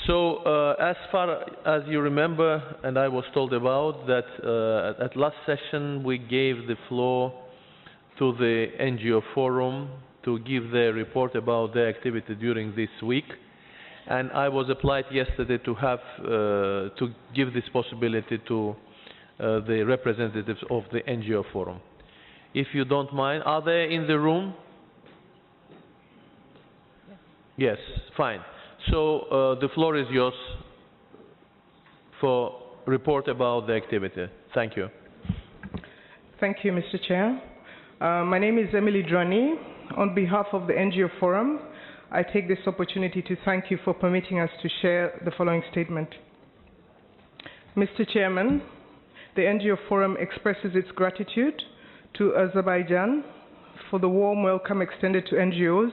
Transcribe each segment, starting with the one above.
So, as far as you remember, and I was told about, that at last session we gave the floor to the NGO Forum to give their report about their activity during this week. And I was applied yesterday to have, to give this possibility to the representatives of the NGO Forum. If you don't mind, are they in the room? Yes, fine. So the floor is yours for report about the activity. Thank you. Thank you, Mr. Chair. My name is Emily Drani. On behalf of the NGO Forum, I take this opportunity to thank you for permitting us to share the following statement. Mr. Chairman, the NGO Forum expresses its gratitude to Azerbaijan for the warm welcome extended to NGOs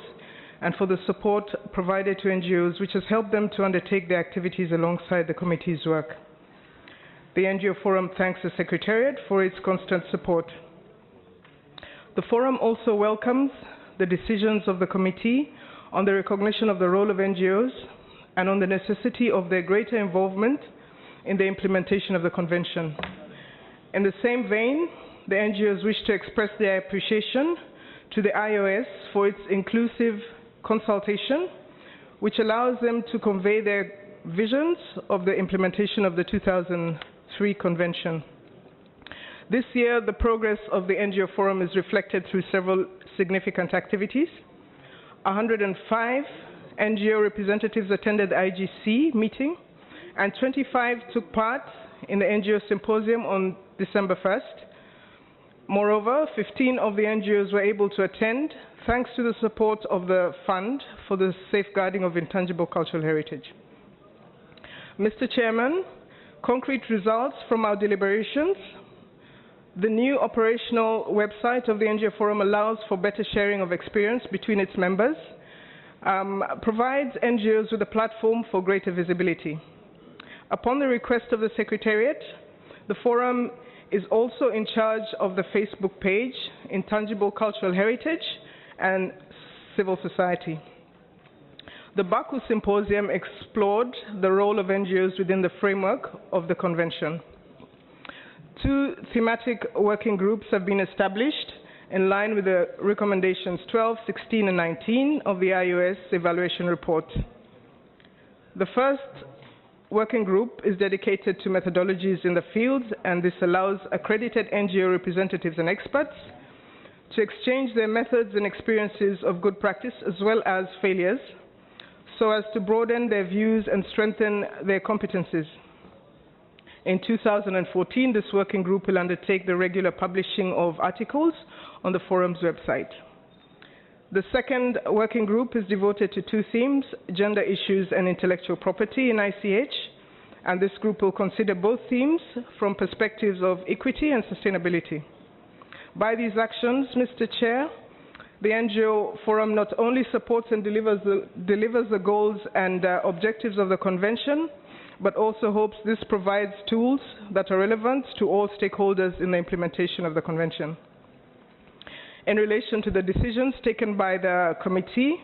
and for the support provided to NGOs, which has helped them to undertake their activities alongside the committee's work. The NGO Forum thanks the Secretariat for its constant support. The Forum also welcomes the decisions of the committee on the recognition of the role of NGOs and on the necessity of their greater involvement in the implementation of the Convention. In the same vein, the NGOs wish to express their appreciation to the IOS for its inclusive consultation, which allows them to convey their visions of the implementation of the 2003 Convention. This year, the progress of the NGO Forum is reflected through several significant activities. 105 NGO representatives attended the IGC meeting, and 25 took part in the NGO Symposium on December 1st. Moreover, 15 of the NGOs were able to attend thanks to the support of the Fund for the Safeguarding of Intangible Cultural Heritage. Mr. Chairman, concrete results from our deliberations. The new operational website of the NGO Forum allows for better sharing of experience between its members, provides NGOs with a platform for greater visibility. Upon the request of the Secretariat, the Forum is also in charge of the Facebook page, Intangible Cultural Heritage and Civil Society. The Baku Symposium explored the role of NGOs within the framework of the Convention. 2 thematic working groups have been established in line with the recommendations 12, 16, and 19 of the IOS evaluation report. The first working group is dedicated to methodologies in the field, and this allows accredited NGO representatives and experts to exchange their methods and experiences of good practice as well as failures, so as to broaden their views and strengthen their competencies. In 2014, this working group will undertake the regular publishing of articles on the Forum's website. The second working group is devoted to 2 themes, gender issues and intellectual property in ICH, and this group will consider both themes from perspectives of equity and sustainability. By these actions, Mr. Chair, the NGO Forum not only supports and delivers the goals and objectives of the Convention, but also hopes this provides tools that are relevant to all stakeholders in the implementation of the Convention. In relation to the decisions taken by the committee,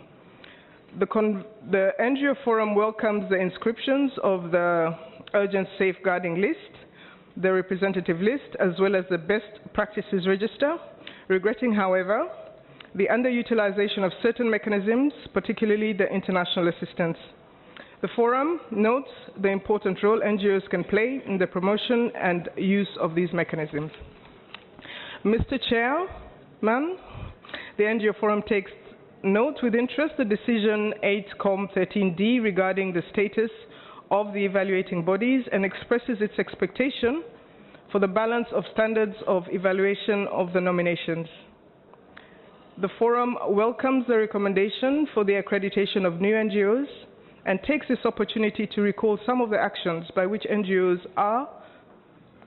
the NGO Forum welcomes the inscriptions of the Urgent Safeguarding List, the Representative List, as well as the Best Practices Register, regretting, however, the underutilization of certain mechanisms, particularly the international assistance. The Forum notes the important role NGOs can play in the promotion and use of these mechanisms. Mr. Chairman, the NGO Forum takes note with interest the decision 8Com13D regarding the status of the evaluating bodies and expresses its expectation for the balance of standards of evaluation of the nominations. The Forum welcomes the recommendation for the accreditation of new NGOs and takes this opportunity to recall some of the actions by which NGOs are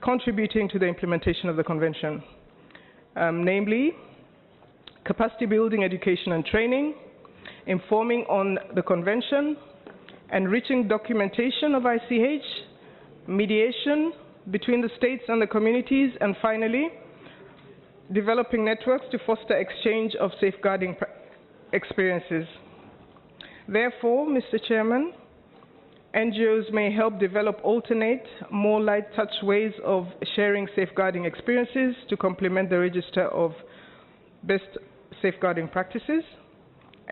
contributing to the implementation of the Convention, namely capacity building, education and training, informing on the Convention, enriching documentation of ICH, mediation between the states and the communities, and finally, developing networks to foster exchange of safeguarding experiences. Therefore, Mr. Chairman, NGOs may help develop alternate, more light touch ways of sharing safeguarding experiences to complement the register of best safeguarding practices.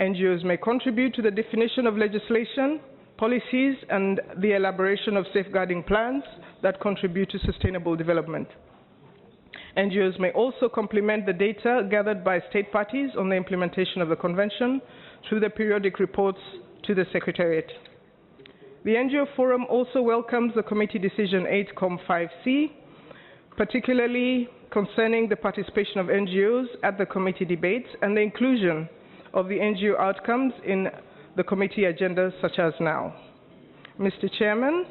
NGOs may contribute to the definition of legislation, policies, and the elaboration of safeguarding plans that contribute to sustainable development. NGOs may also complement the data gathered by state parties on the implementation of the Convention through the periodic reports to the Secretariat. The NGO Forum also welcomes the Committee Decision 8.5c, particularly concerning the participation of NGOs at the committee debates and the inclusion of the NGO outcomes in the committee agendas such as now. Mr. Chairman,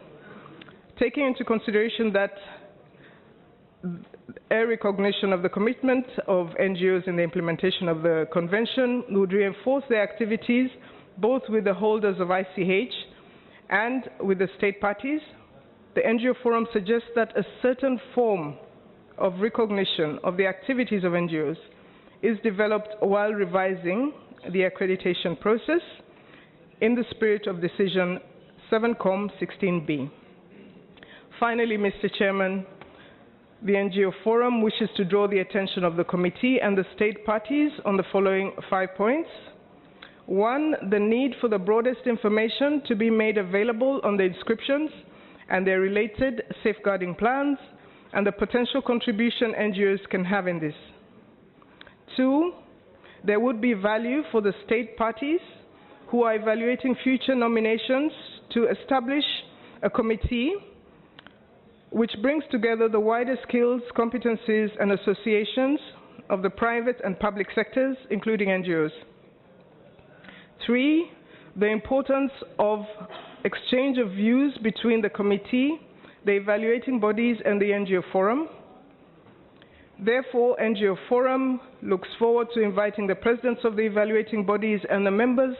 taking into consideration that a recognition of the commitment of NGOs in the implementation of the Convention would reinforce their activities both with the holders of ICH and with the state parties, the NGO Forum suggests that a certain form of recognition of the activities of NGOs is developed while revising the accreditation process in the spirit of Decision 7.16b. Finally, Mr. Chairman, the NGO Forum wishes to draw the attention of the committee and the state parties on the following 5 points. 1, the need for the broadest information to be made available on the inscriptions and their related safeguarding plans and the potential contribution NGOs can have in this. 2, there would be value for the state parties who are evaluating future nominations to establish a committee which brings together the wider skills, competencies, and associations of the private and public sectors, including NGOs. 3, the importance of exchange of views between the committee, the evaluating bodies, and the NGO Forum. Therefore, NGO Forum looks forward to inviting the presidents of the evaluating bodies and the members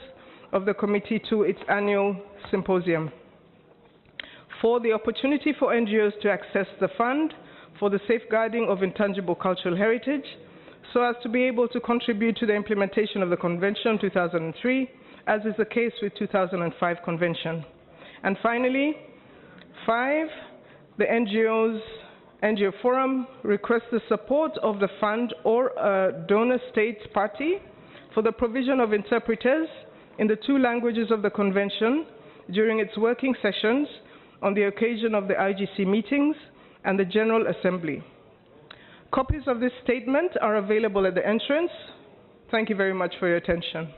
of the committee to its annual symposium. 4, the opportunity for NGOs to access the fund for the safeguarding of intangible cultural heritage so as to be able to contribute to the implementation of the Convention 2003, as is the case with 2005 Convention. And finally, 5, the NGO Forum requests the support of the fund or a donor state party for the provision of interpreters in the 2 languages of the Convention during its working sessions on the occasion of the IGC meetings and the General Assembly. Copies of this statement are available at the entrance. Thank you very much for your attention.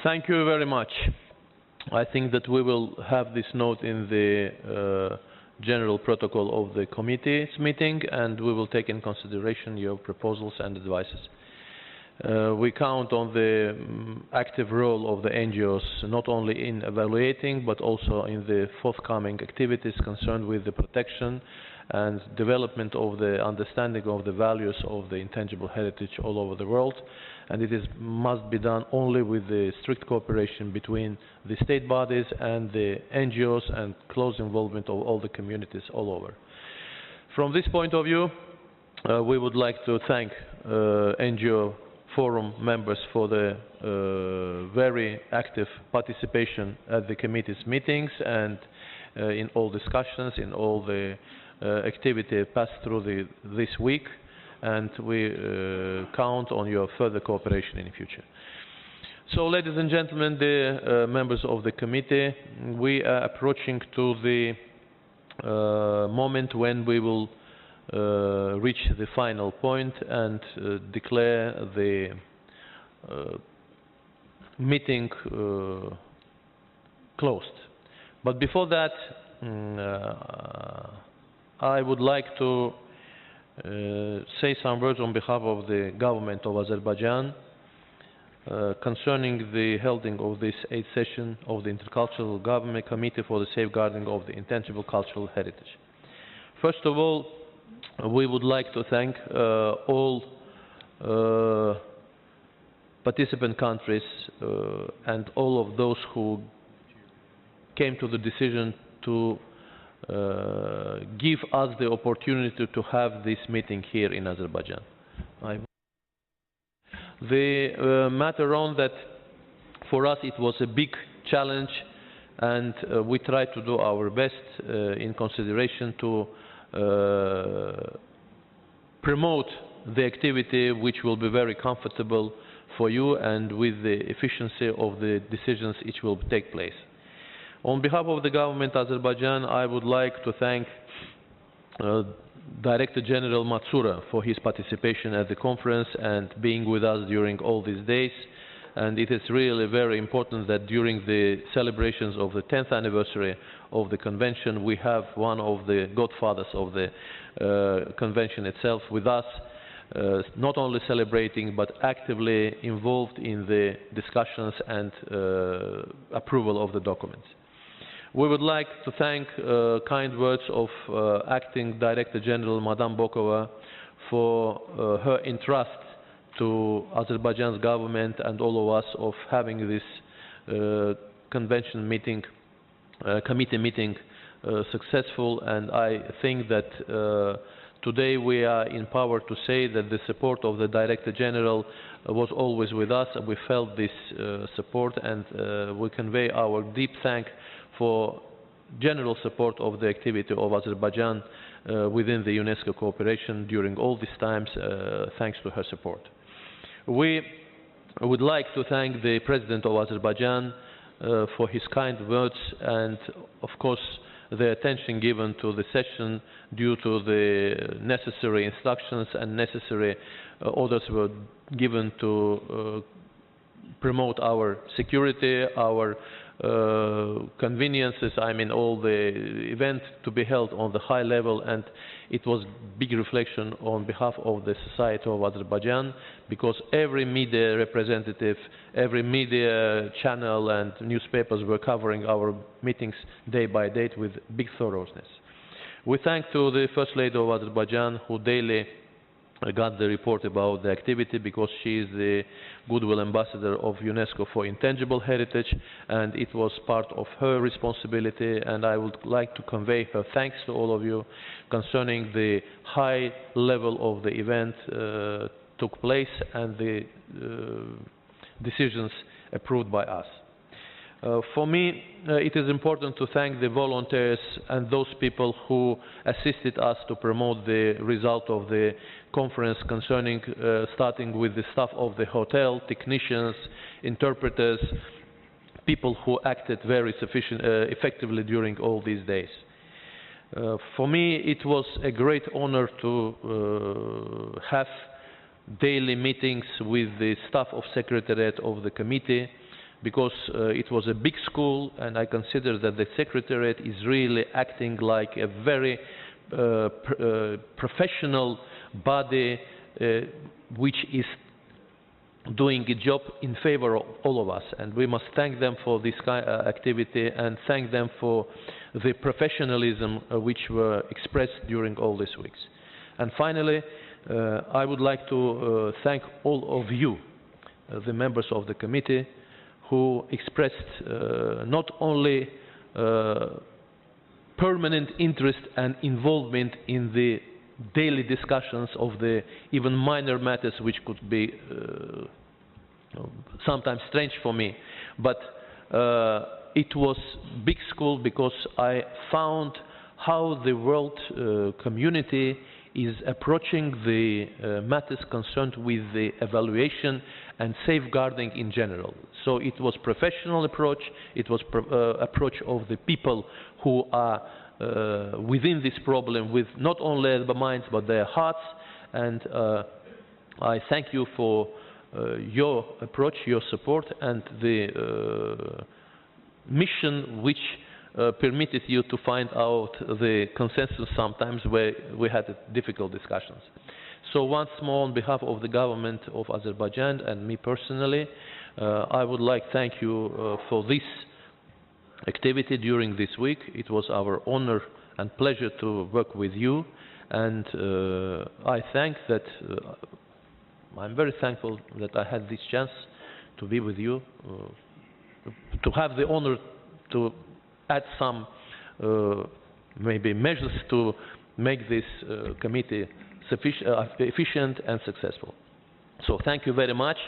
Thank you very much. I think that we will have this note in the general protocol of the committee's meeting, and we will take in consideration your proposals and advices. We count on the active role of the NGOs, not only in evaluating, but also in the forthcoming activities concerned with the protection and development of the understanding of the values of the intangible heritage all over the world. And it must be done only with the strict cooperation between the state bodies and the NGOs and close involvement of all the communities all over. From this point of view, we would like to thank NGO Forum members for the very active participation at the committee's meetings and in all discussions, in all the activity passed through this week, and we count on your further cooperation in the future. So, ladies and gentlemen, the members of the committee, we are approaching to the moment when we will reach the final point and declare the meeting closed. But before that, I would like to say some words on behalf of the government of Azerbaijan concerning the holding of this 8th session of the Intercultural Government Committee for the Safeguarding of the Intangible Cultural Heritage. First of all, we would like to thank all participant countries and all of those who came to the decision to give us the opportunity to have this meeting here in Azerbaijan. The matter on that For us, it was a big challenge, and we tried to do our best in consideration to promote the activity which will be very comfortable for you and with the efficiency of the decisions which will take place. On behalf of the government of Azerbaijan, I would like to thank Director General Matsura for his participation at the conference and being with us during all these days. And it is really very important that during the celebrations of the 10th anniversary of the convention, we have one of the godfathers of the convention itself with us, not only celebrating but actively involved in the discussions and approval of the documents. We would like to thank kind words of Acting Director General Madame Bokova for her entrust to Azerbaijan's government and all of us of having this convention meeting, committee meeting successful, and I think that today we are in power to say that the support of the Director General was always with us, and we felt this support, and we convey our deep thanks for general support of the activity of Azerbaijan within the UNESCO cooperation during all these times, thanks to her support. We would like to thank the President of Azerbaijan for his kind words and, of course, the attention given to the session due to the necessary instructions and necessary orders were given to promote our security, our conveniences, I mean all the events to be held on the high level, and it was big reflection on behalf of the society of Azerbaijan, because every media representative, every media channel and newspapers were covering our meetings day by day with big thoroughness. We thank to the First Lady of Azerbaijan, who daily got the report about the activity, because she is the goodwill ambassador of UNESCO for Intangible Heritage, and it was part of her responsibility, and I would like to convey her thanks to all of you concerning the high level of the event took place and the decisions approved by us. For me, it is important to thank the volunteers and those people who assisted us to promote the result of the conference concerning, starting with the staff of the hotel, technicians, interpreters, people who acted very effectively during all these days. For me, it was a great honor to have daily meetings with the staff of Secretariat of the committee, because it was a big school, and I consider that the Secretariat is really acting like a very professional body which is doing a job in favor of all of us, and we must thank them for this kind of activity and thank them for the professionalism which were expressed during all these weeks. And finally, I would like to thank all of you, the members of the committee, who expressed not only permanent interest and involvement in the daily discussions of the even minor matters which could be sometimes strange for me, but it was big school, because I found how the world community is approaching the matters concerned with the evaluation and safeguarding in general. So it was professional approach, it was approach of the people who are within this problem with not only their minds but their hearts, and I thank you for your approach, your support, and the mission which permitted you to find out the consensus sometimes where we had difficult discussions. So once more, on behalf of the government of Azerbaijan and me personally, I would like to thank you for this activity during this week. It was our honor and pleasure to work with you, and I think that I'm very thankful that I had this chance to be with you, to have the honor to add some maybe measures to make this committee efficient and successful. So thank you very much,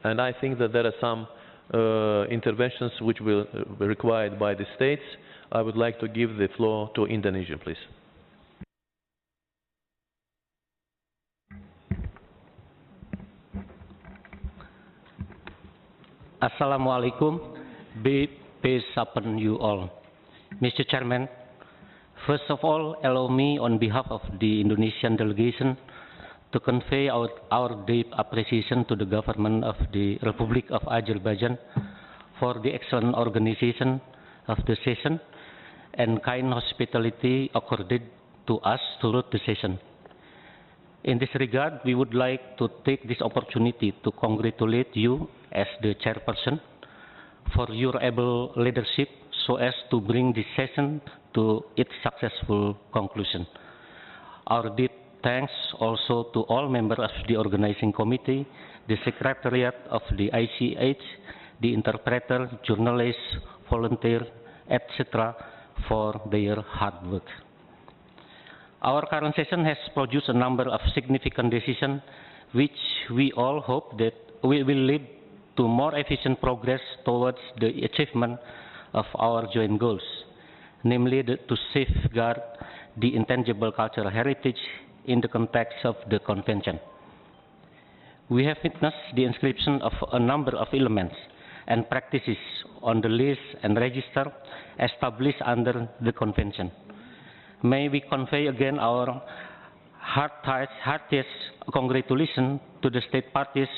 and I think that there are some interventions which will be required by the states. I would like to give the floor to Indonesia, please. Assalamualaikum. Peace upon you all. Mr. Chairman, first of all, allow me on behalf of the Indonesian delegation to convey our deep appreciation to the government of the Republic of Azerbaijan for the excellent organization of the session and kind hospitality accorded to us throughout the session. In this regard, we would like to take this opportunity to congratulate you as the chairperson for your able leadership so as to bring this session to its successful conclusion. Our deep thanks also to all members of the organizing committee, the secretariat of the ICH, the interpreter, journalists, volunteers, etc. for their hard work. Our current session has produced a number of significant decisions which we all hope that will lead to more efficient progress towards the achievement of our joint goals, namely to safeguard the intangible cultural heritage in the context of the Convention. We have witnessed the inscription of a number of elements and practices on the list and register established under the Convention. May we convey again our heartiest congratulations to the state parties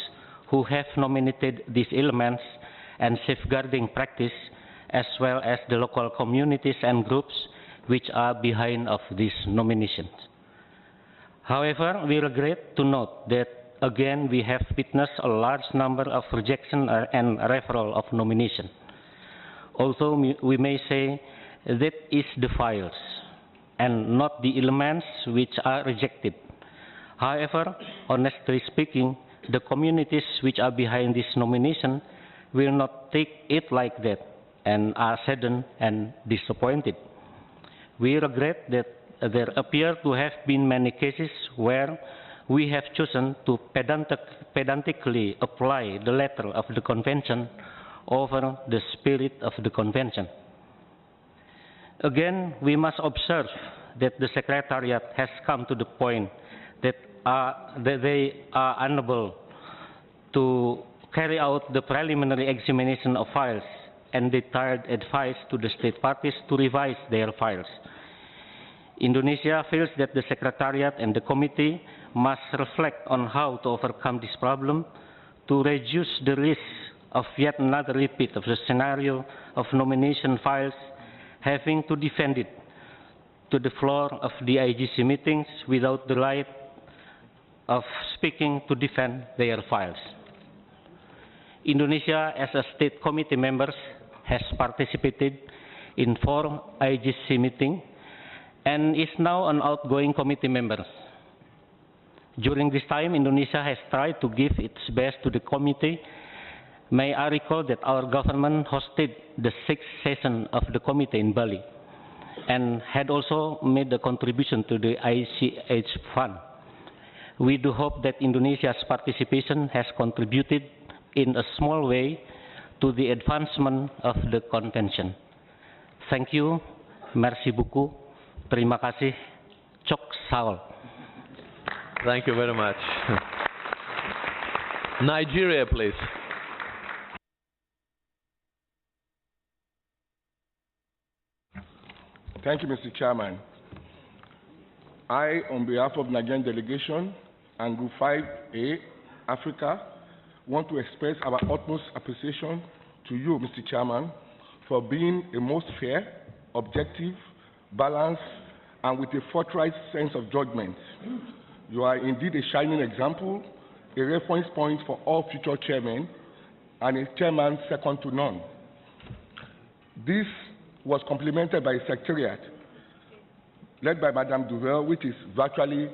who have nominated these elements and safeguarding practice, as well as the local communities and groups which are behind of these nominations. However, we regret to note that again we have witnessed a large number of rejection and referral of nomination. Although we may say that is the files and not the elements which are rejected. However, honestly speaking, the communities which are behind this nomination will not take it like that and are saddened and disappointed. We regret that there appear to have been many cases where we have chosen to pedantically apply the letter of the Convention over the spirit of the Convention. Again, we must observe that the Secretariat has come to the point that they are unable to carry out the preliminary examination of files, and they desired advice to the state parties to revise their files. Indonesia feels that the Secretariat and the Committee must reflect on how to overcome this problem to reduce the risk of yet another repeat of the scenario of nomination files having to defend it to the floor of the IGC meetings without the right of speaking to defend their files. Indonesia, as a state committee member, has participated in 4 IGC meetings and is now an outgoing committee member. During this time, Indonesia has tried to give its best to the committee. May I recall that our government hosted the 6th session of the committee in Bali and had also made a contribution to the ICH fund. We do hope that Indonesia's participation has contributed in a small way to the advancement of the Convention. Thank you. Merci beaucoup. Terima kasih. Chok Saol. Thank you very much. Nigeria, please. Thank you, Mr. Chairman. I, on behalf of Nigerian delegation and Group 5A, Africa, want to express our utmost appreciation to you, Mr. Chairman, for being a most fair, objective, balanced, and with a forthright sense of judgment. You are indeed a shining example, a reference point for all future chairmen, and a chairman second to none. This was complemented by a secretariat led by Madame Duvel, which is virtually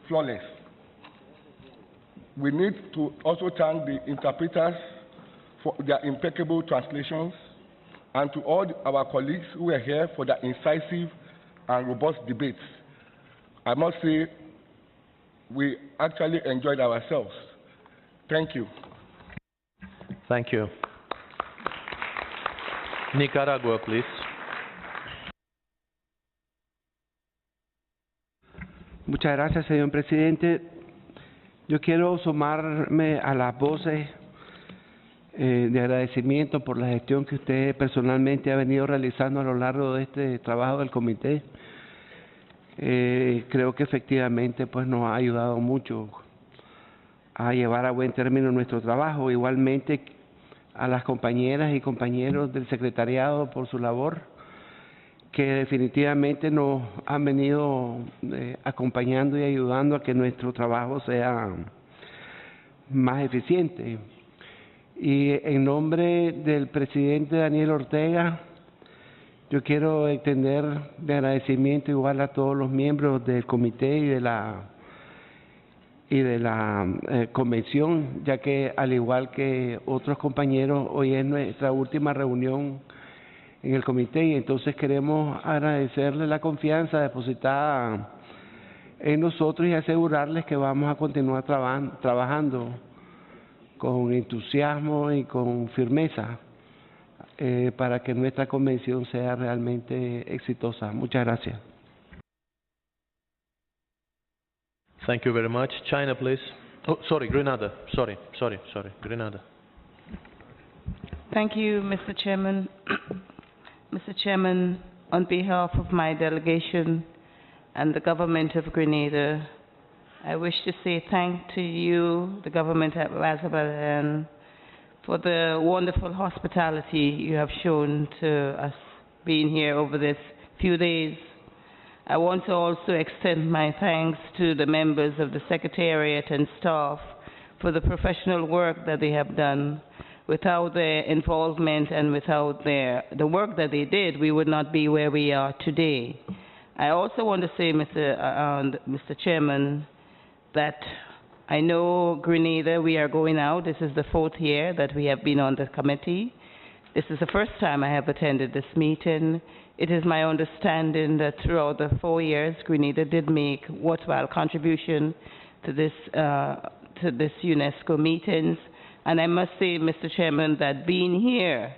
flawless. We need to also thank the interpreters for their impeccable translations, and to all our colleagues who were here for their incisive and robust debates. I must say, we actually enjoyed ourselves. Thank you. Thank you. Nicaragua, please. Muchas gracias, señor presidente. Yo quiero sumarme a las voces de agradecimiento por la gestión que usted personalmente ha venido realizando a lo largo de este trabajo del comité. Creo que efectivamente pues, nos ha ayudado mucho a llevar a buen término nuestro trabajo. Igualmente a las compañeras y compañeros del secretariado por su labor, que definitivamente nos han venido acompañando y ayudando a que nuestro trabajo sea más eficiente. Y en nombre del presidente Daniel Ortega, yo quiero extender mi agradecimiento igual a todos los miembros del comité y de la convención, ya que al igual que otros compañeros, hoy es nuestra última reunión en el comité y entonces queremos agradecerle la confianza depositada en nosotros y asegurarles que vamos a continuar trabajando con entusiasmo y con firmeza para que nuestra convención sea realmente exitosa. Muchas gracias. Thank you very much. China, please. Oh, sorry, Grenada. Sorry, Grenada. Thank you, Mr. Chairman. Mr. Chairman, on behalf of my delegation and the government of Grenada, I wish to say thanks to you, the government of Azerbaijan, for the wonderful hospitality you have shown to us being here over this few days. I want to also extend my thanks to the members of the Secretariat and staff for the professional work that they have done. Without their involvement and without the work that they did, we would not be where we are today. I also want to say, Mr. Chairman, that I know Grenada, we are going out. This is the 4th year that we have been on the committee. This is the first time I have attended this meeting. It is my understanding that throughout the 4 years, Grenada did make worthwhile contribution to this UNESCO meetings. And I must say, Mr. Chairman, that being here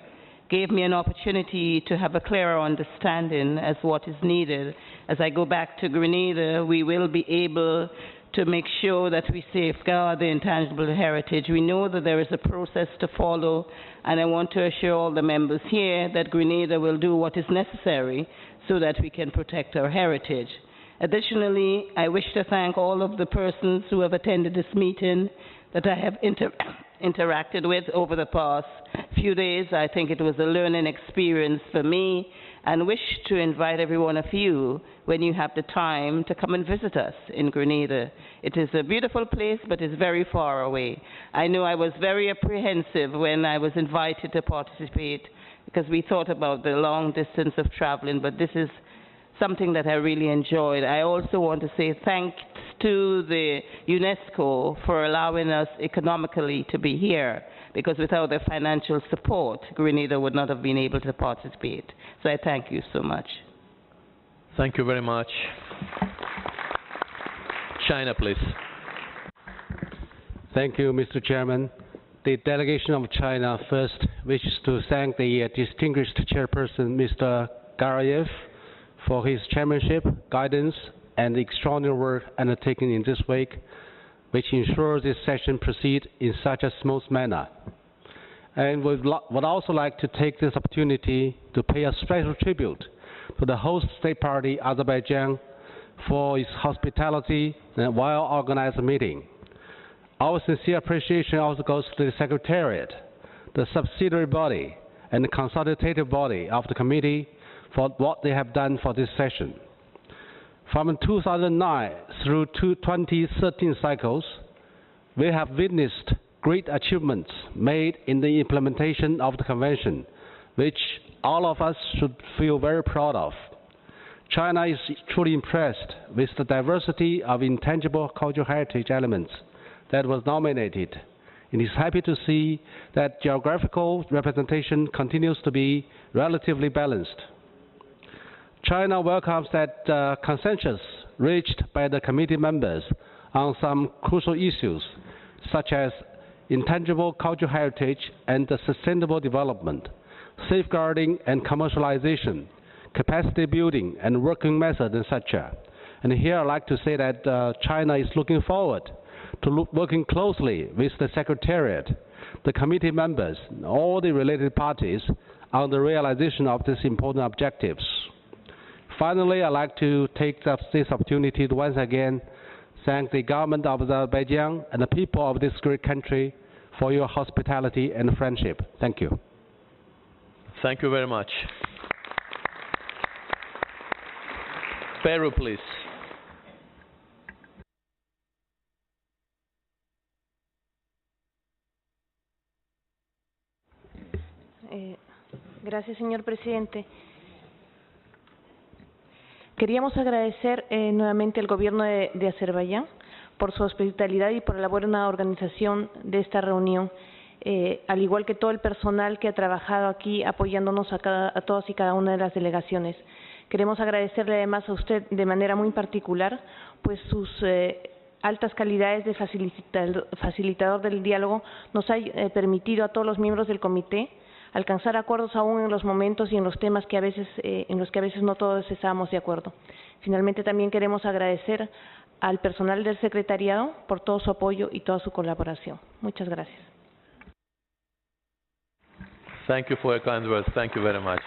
gave me an opportunity to have a clearer understanding as what is needed. As I go back to Grenada, we will be able to make sure that we safeguard the intangible heritage. We know that there is a process to follow, and I want to assure all the members here that Grenada will do what is necessary so that we can protect our heritage. Additionally, I wish to thank all of the persons who have attended this meeting that I have interacted with over the past few days. I think it was a learning experience for me, and wish to invite every one of you, when you have the time, to come and visit us in Grenada. It is a beautiful place, but it's very far away. I know I was very apprehensive when I was invited to participate, because we thought about the long distance of traveling, but this is something that I really enjoyed. I also want to say thanks to the UNESCO for allowing us economically to be here, because without their financial support, Grenada would not have been able to participate. So I thank you so much. Thank you very much. China, please. Thank you, Mr. Chairman. The delegation of China first wishes to thank the distinguished chairperson, Mr. Garayev, for his chairmanship, guidance, and the extraordinary work undertaken in this week, which ensures this session proceeds in such a smooth manner. And we would also like to take this opportunity to pay a special tribute to the host state party, Azerbaijan, for its hospitality and well-organized meeting. Our sincere appreciation also goes to the Secretariat, the subsidiary body, and the consultative body of the committee for what they have done for this session. From 2009 through 2013 cycles, we have witnessed great achievements made in the implementation of the convention, which all of us should feel very proud of. China is truly impressed with the diversity of intangible cultural heritage elements that was nominated. It is happy to see that geographical representation continues to be relatively balanced. China welcomes that consensus reached by the committee members on some crucial issues, such as intangible cultural heritage and sustainable development, safeguarding and commercialization, capacity building, and working method, etc. And here I'd like to say that China is looking forward to working closely with the Secretariat, the committee members, and all the related parties on the realization of these important objectives. Finally, I'd like to take this opportunity to once again thank the government of Azerbaijan and the people of this great country for your hospitality and friendship. Thank you. Thank you very much. Peru, please. Gracias, señor presidente. Queríamos agradecer nuevamente al gobierno de Azerbaiyán por su hospitalidad y por la buena organización de esta reunión, al igual que todo el personal que ha trabajado aquí apoyándonos a todas y cada una de las delegaciones. Queremos agradecerle además a usted de manera muy particular, pues sus altas calidades de facilitador del diálogo nos ha permitido a todos los miembros del comité alcanzar acuerdos aún en los momentos y en los temas que en los que a veces no todos estábamos de acuerdo. Finalmente, también queremos agradecer al personal del secretariado por todo su apoyo y toda su colaboración. Muchas gracias. Thank you for your kind words. Thank you very much.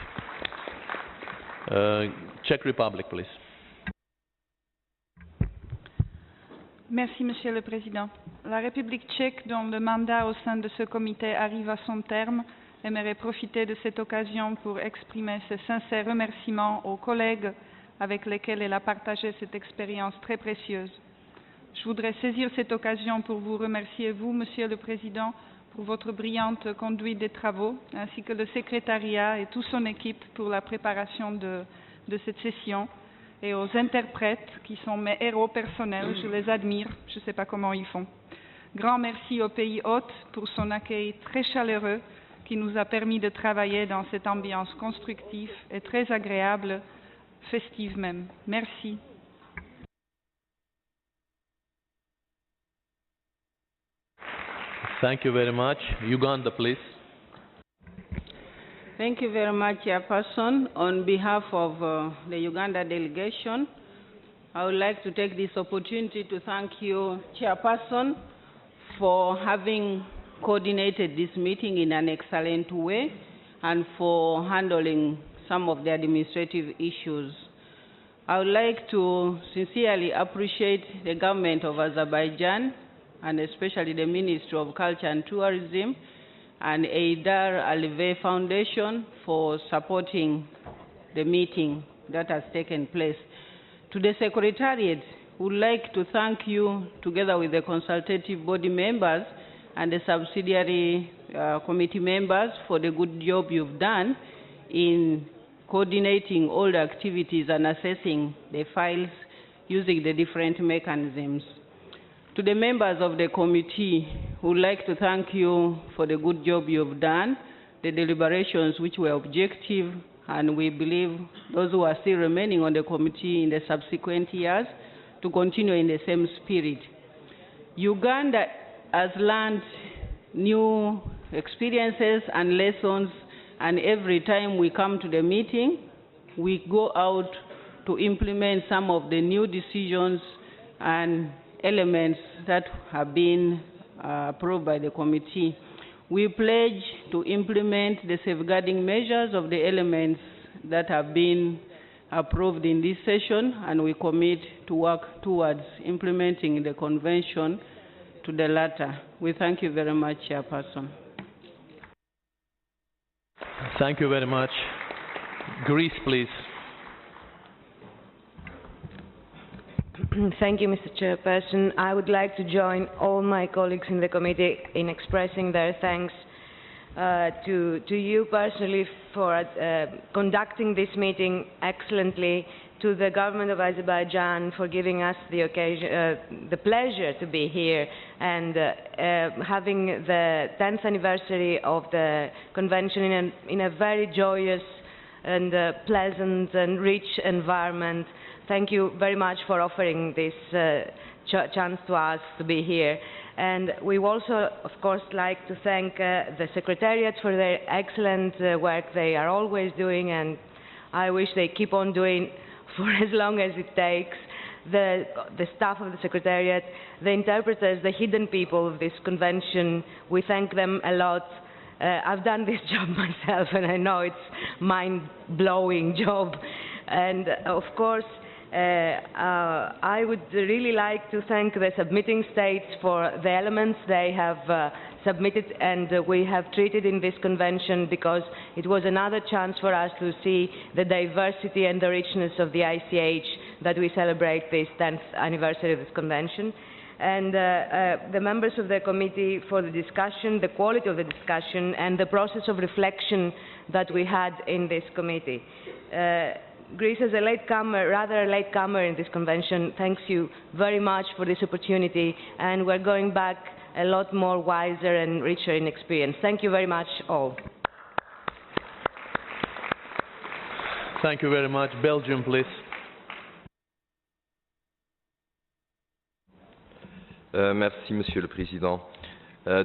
Czech Republic, please. Merci, Monsieur le Président. La République tchèque, dont le mandat au sein de ce comité arrive à son terme, aimerait profiter de cette occasion pour exprimer ses sincères remerciements aux collègues avec lesquels elle a partagé cette expérience très précieuse. Je voudrais saisir cette occasion pour vous remercier, vous, Monsieur le Président, pour votre brillante conduite des travaux, ainsi que le secrétariat et toute son équipe pour la préparation de cette session, et aux interprètes qui sont mes héros personnels, je les admire, je ne sais pas comment ils font. Grand merci au pays hôte pour son accueil très chaleureux, qui nous a permis de travailler dans cette ambiance constructive et très agréable, festive même. Merci. Thank you very much. Uganda, please. Thank you very much, Chairperson. On behalf of the Uganda delegation, I would like to take this opportunity to thank you, Chairperson, for having coordinated this meeting in an excellent way and for handling some of the administrative issues. I would like to sincerely appreciate the government of Azerbaijan and especially the Ministry of Culture and Tourism and Eidar Aliyev Foundation for supporting the meeting that has taken place. To the Secretariat, we would like to thank you together with the consultative body members and the subsidiary committee members for the good job you've done in coordinating all the activities and assessing the files using the different mechanisms. To the members of the committee, we would like to thank you for the good job you've done, the deliberations which were objective, and we believe those who are still remaining on the committee in the subsequent years to continue in the same spirit. Uganda has learned new experiences and lessons, and every time we come to the meeting, we go out to implement some of the new decisions and elements that have been approved by the committee. We pledge to implement the safeguarding measures of the elements that have been approved in this session, and we commit to work towards implementing the convention to the latter. We thank you very much, Chairperson. Thank you very much. Greece, please. Thank you, Mr. Chairperson. I would like to join all my colleagues in the committee in expressing their thanks to you personally for conducting this meeting excellently, to the government of Azerbaijan for giving us the occasion, the pleasure to be here and having the 10th anniversary of the convention in a very joyous and pleasant and rich environment. Thank you very much for offering this chance to us to be here. And we also, of course, like to thank the Secretariat for their excellent work they are always doing, and I wish they keep on doing for as long as it takes. The staff of the Secretariat, the interpreters, the hidden people of this convention, we thank them a lot. I've done this job myself, and I know it's mind-blowing job. And of course, I would really like to thank the submitting states for the elements they have submitted and we have treated in this convention, because it was another chance for us to see the diversity and the richness of the ICH that we celebrate this 10th anniversary of this convention. And the members of the committee for the discussion, the quality of the discussion, and the process of reflection that we had in this committee. Greece, as a latecomer, rather a latecomer in this convention, thanks you very much for this opportunity, and we're going back a lot more wiser and richer in experience. Thank you very much, all. Thank you very much. Belgium, please. Merci, Monsieur le Président.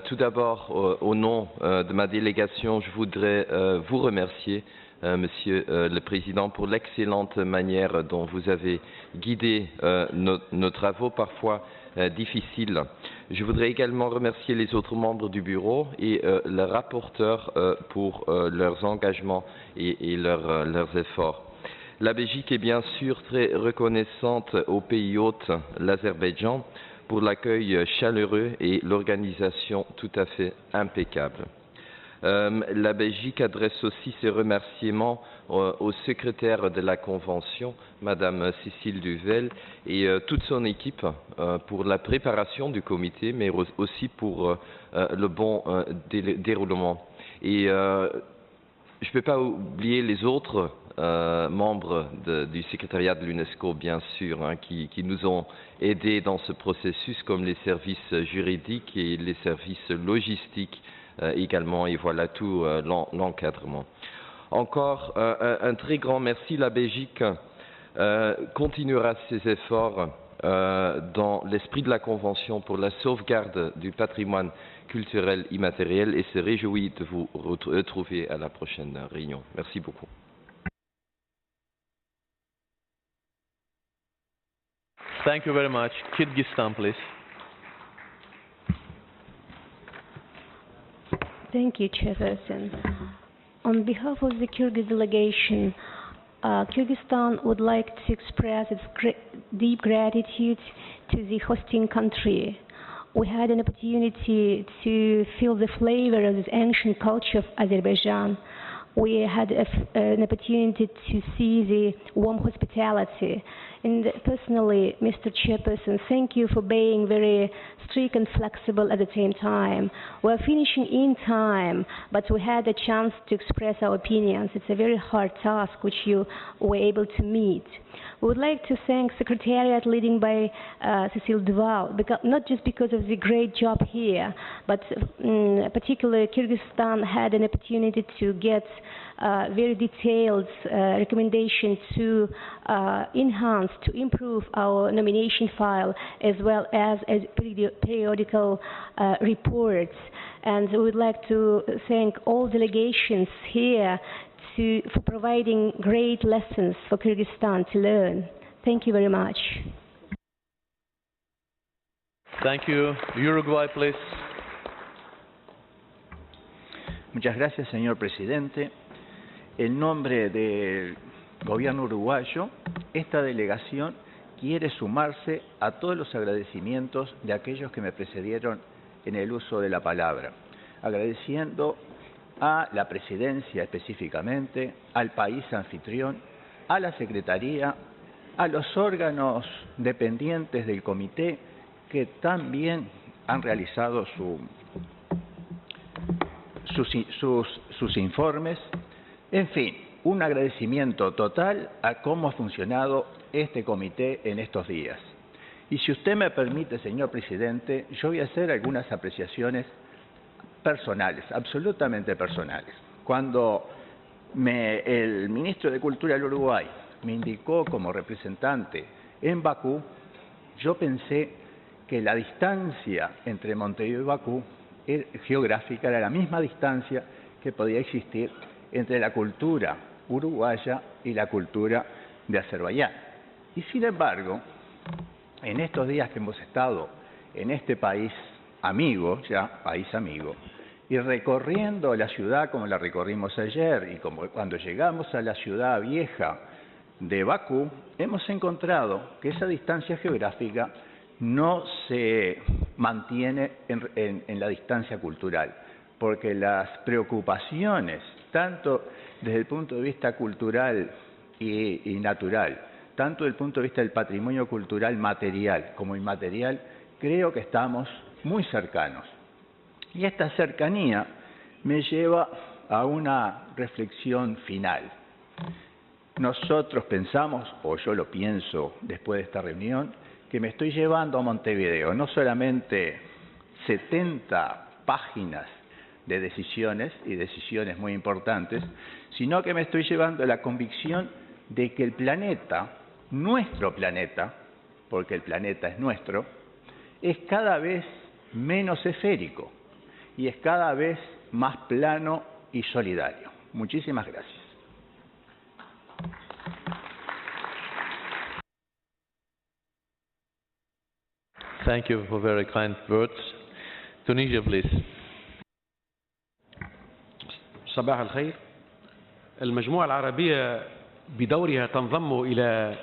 Tout d'abord, au nom de ma délégation, je voudrais vous remercier, Monsieur le Président, pour l'excellente manière dont vous avez guidé nos travaux, parfois difficiles. Je voudrais également remercier les autres membres du Bureau et le rapporteur pour leurs engagements et leurs efforts. La Belgique est bien sûr très reconnaissante au pays hôte, l'Azerbaïdjan, pour l'accueil chaleureux et l'organisation tout à fait impeccable. La Belgique adresse aussi ses remerciements au secrétaire de la Convention, Madame Cécile Duvel, et toute son équipe pour la préparation du comité, mais aussi pour le bon déroulement. Et je ne peux pas oublier les autres membres du secrétariat de l'UNESCO, bien sûr, qui nous ont aidés dans ce processus, comme les services juridiques et les services logistiques également, et voilà tout l'encadrement. Encore un très grand merci. La Belgique continuera ses efforts dans l'esprit de la Convention pour la sauvegarde du patrimoine culturel immatériel et se réjouit de vous retrouver à la prochaine réunion. Merci beaucoup. Thank you very much. Kyrgyzstan, please. Thank you, Chairperson. On behalf of the Kyrgyz delegation, Kyrgyzstan would like to express its deep gratitude to the hosting country. We had an opportunity to feel the flavor of this ancient culture of Azerbaijan. We had an opportunity to see the warm hospitality. And personally, Mr. Chairperson, thank you for being very strict and flexible at the same time. We're finishing in time, but we had a chance to express our opinions. It's a very hard task which you were able to meet. We would like to thank Secretariat leading by Cécile Duval, not just because of the great job here, but particularly Kyrgyzstan had an opportunity to get very detailed recommendation to enhance, to improve our nomination file, as well as periodical reports. And we would like to thank all delegations here for providing great lessons for Kyrgyzstan to learn. Thank you very much. Thank you. Uruguay, please. Muchas gracias, señor presidente. En nombre del gobierno uruguayo, esta delegación quiere sumarse a todos los agradecimientos de aquellos que me precedieron en el uso de la palabra, agradeciendo a la presidencia específicamente, al país anfitrión, a la secretaría, a los órganos dependientes del comité que también han realizado sus informes. En fin, un agradecimiento total a cómo ha funcionado este comité en estos días. Y si usted me permite, señor presidente, yo voy a hacer algunas apreciaciones personales, absolutamente personales. Cuando el ministro de Cultura del Uruguay me indicó como representante en Bakú, yo pensé que la distancia entre Montevideo y Bakú geográfica era la misma distancia que podía existir entre la cultura uruguaya y la cultura de Azerbaiyán. Y sin embargo, en estos días que hemos estado en este país amigo, ya país amigo, y recorriendo la ciudad como la recorrimos ayer y como cuando llegamos a la ciudad vieja de Bakú, hemos encontrado que esa distancia geográfica no se mantiene en la distancia cultural, porque las preocupaciones, tanto desde el punto de vista cultural y natural, tanto desde el punto de vista del patrimonio cultural material como inmaterial, creo que estamos muy cercanos. Y esta cercanía me lleva a una reflexión final. Nosotros pensamos, o yo lo pienso después de esta reunión, que me estoy llevando a Montevideo no solamente 70 páginas de decisiones, y decisiones muy importantes, sino que me estoy llevando la convicción de que el planeta, nuestro planeta, porque el planeta es nuestro, es cada vez menos esférico y es cada vez más plano y solidario. Muchísimas gracias. Thank you for very kind words. Tunisia, please. صباح الخير. المجموعة العربية بدورها تنضم إلى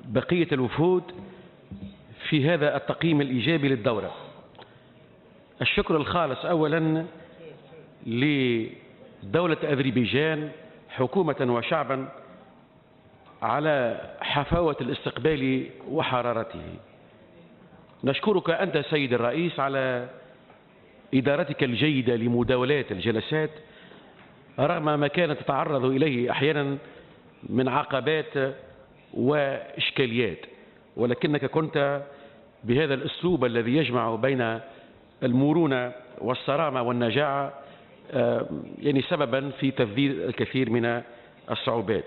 بقية الوفود في هذا التقييم الإيجابي للدورة. الشكر الخالص أولا لدولة أذربيجان حكومة وشعبا على حفاوة الاستقبال وحرارته. نشكرك أنت سيد الرئيس على إدارتك الجيدة لمداولات الجلسات رغم ما كانت تتعرض إليه أحيانا من عقبات وإشكاليات، ولكنك كنت بهذا الأسلوب الذي يجمع بين المرونة والصرامة والنجاعة يعني سببا في تفضيل الكثير من الصعوبات.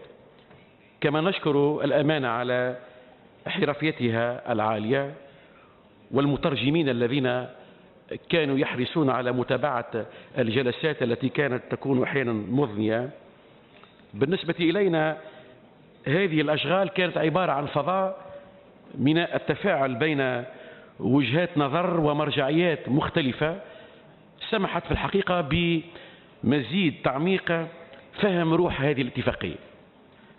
كما نشكر الأمانة على حرفيتها العالية والمترجمين الذين كانوا يحرصون على متابعة الجلسات التي كانت تكون أحيانا مضنية. بالنسبة إلينا هذه الأشغال كانت عبارة عن فضاء من التفاعل بين وجهات نظر ومرجعيات مختلفة سمحت في الحقيقة بمزيد تعميق فهم روح هذه الاتفاقية،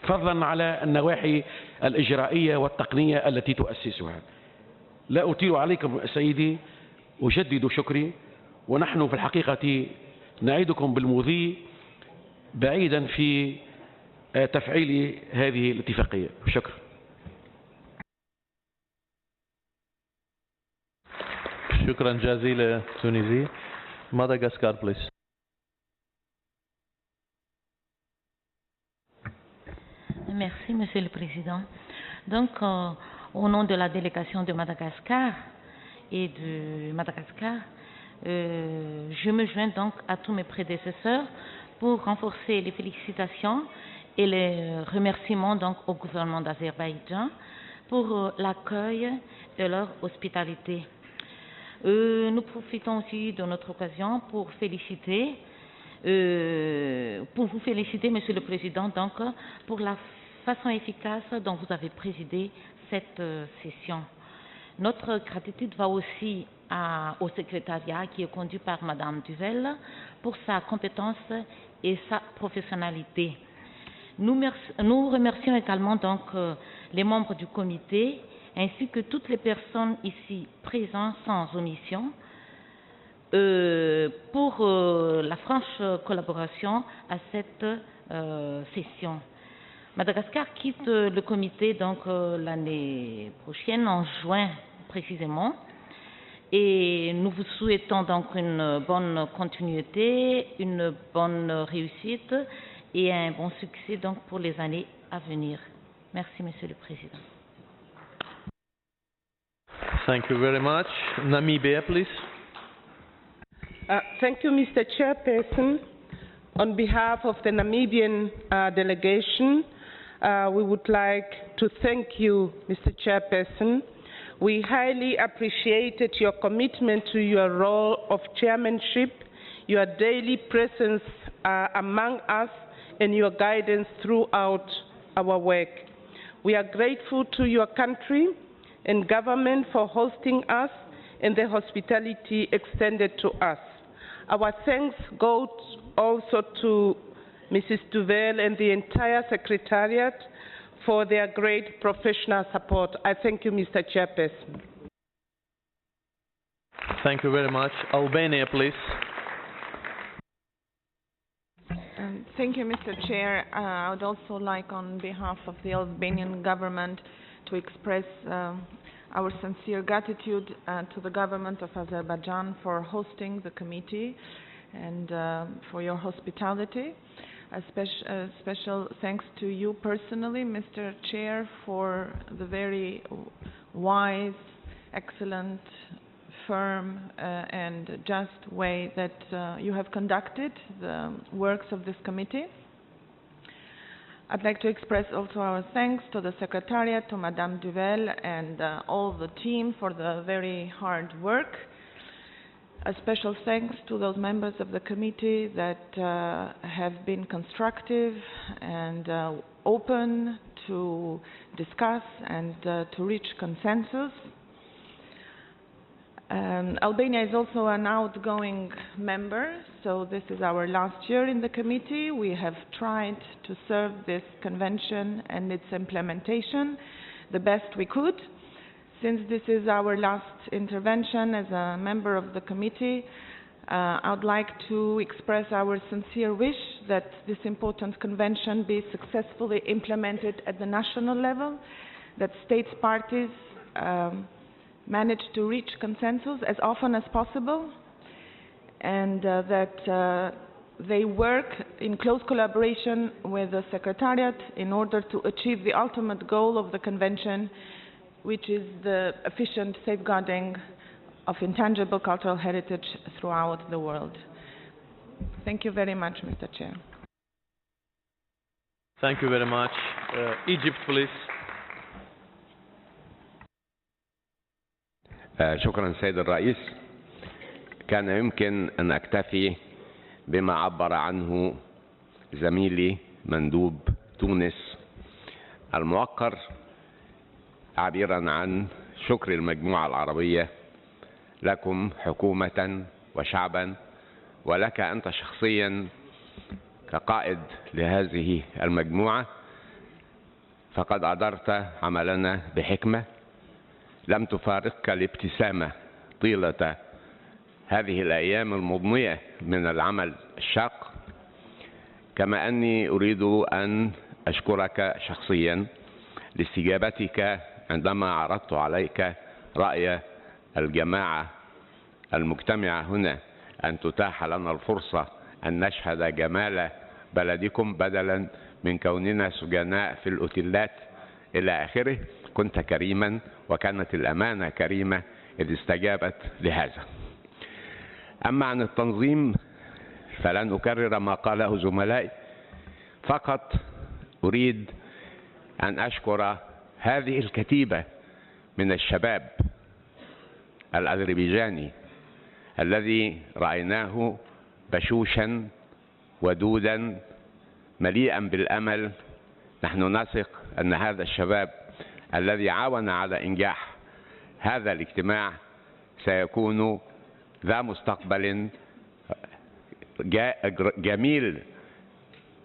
فضلا على النواحي الإجرائية والتقنية التي تؤسسها. لا أطيل عليكم سيدي، أجدد شكري، ونحن في الحقيقة نعيدكم بالمضي بعيدا في تفعيل هذه الاتفاقية. شكرا. شكرا جزيلا تونسي. Madagascar, please. Merci, Monsieur le Président. Donc, au nom de la délégation de Madagascar et de Madagascar, je me joins donc à tous mes prédécesseurs pour renforcer les félicitations et les remerciements donc au gouvernement d'Azerbaïdjan pour l'accueil de leur hospitalité. Nous profitons aussi de notre occasion pour vous féliciter, Monsieur le Président, donc, pour la façon efficace dont vous avez présidé cette session. Notre gratitude va aussi au secrétariat qui est conduit par Madame Duvel pour sa compétence et sa professionnalité. Nous remercions également donc les membres du comité ainsi que toutes les personnes ici présentes sans omission pour la franche collaboration à cette session. Madagascar quitte le comité donc l'année prochaine, en juin précisément, et nous vous souhaitons donc une bonne continuité, une bonne réussite et un bon succès donc pour les années à venir. Merci, Monsieur le Président. Thank you very much. Namibia, please. Thank you, Mr. Chairperson. On behalf of the Namibian delegation, we would like to thank you, Mr. Chairperson. We highly appreciated your commitment to your role of chairmanship, your daily presence among us, and your guidance throughout our work. We are grateful to your country and government for hosting us and the hospitality extended to us. Our thanks go also to Mrs. Duvel and the entire Secretariat for their great professional support. I thank you, Mr. Chairperson. Thank you very much. Albania, please. Thank you, Mr. Chair. I would also like, on behalf of the Albanian government, to express our sincere gratitude to the government of Azerbaijan for hosting the committee and for your hospitality. A special thanks to you personally, Mr. Chair, for the very wise, excellent, firm and just way that you have conducted the works of this committee. I'd like to express also our thanks to the Secretariat, to Madame Duvel and all the team for the very hard work. A special thanks to those members of the committee that have been constructive and open to discuss and to reach consensus. Albania is also an outgoing member, so this is our last year in the committee. We have tried to serve this convention and its implementation the best we could. Since this is our last intervention as a member of the committee, I would like to express our sincere wish that this important convention be successfully implemented at the national level, that states parties manage to reach consensus as often as possible, and that they work in close collaboration with the Secretariat in order to achieve the ultimate goal of the convention, which is the efficient safeguarding of intangible cultural heritage throughout the world. Thank you very much, Mr. Chair. Thank you very much. Egypt, please. شكرا سيد الرئيس. كان يمكن أن أكتفي بما عبر عنه زميلي مندوب تونس الموقر، عبيرا عن شكر المجموعة العربية لكم حكومة وشعبا، ولك أنت شخصيا كقائد لهذه المجموعة، فقد أدرت عملنا بحكمة، لم تفارقك الابتسامة طيلة هذه الأيام المضنية من العمل الشاق. كما أني أريد أن أشكرك شخصيا لاستجابتك عندما عرضت عليك رأي الجماعة المجتمعة هنا أن تتاح لنا الفرصة أن نشهد جمال بلدكم بدلا من كوننا سجناء في الأوتيلات إلى آخره. كنت كريما وكانت الأمانة كريمة إذ استجابت لهذا. أما عن التنظيم فلن أكرر ما قاله زملائي، فقط أريد أن أشكر هذه الكتيبة من الشباب الأذربيجاني الذي رأيناه بشوشا ودودا مليئا بالأمل. نحن نثق أن هذا الشباب الذي عاون على إنجاح هذا الاجتماع سيكون ذا مستقبل جميل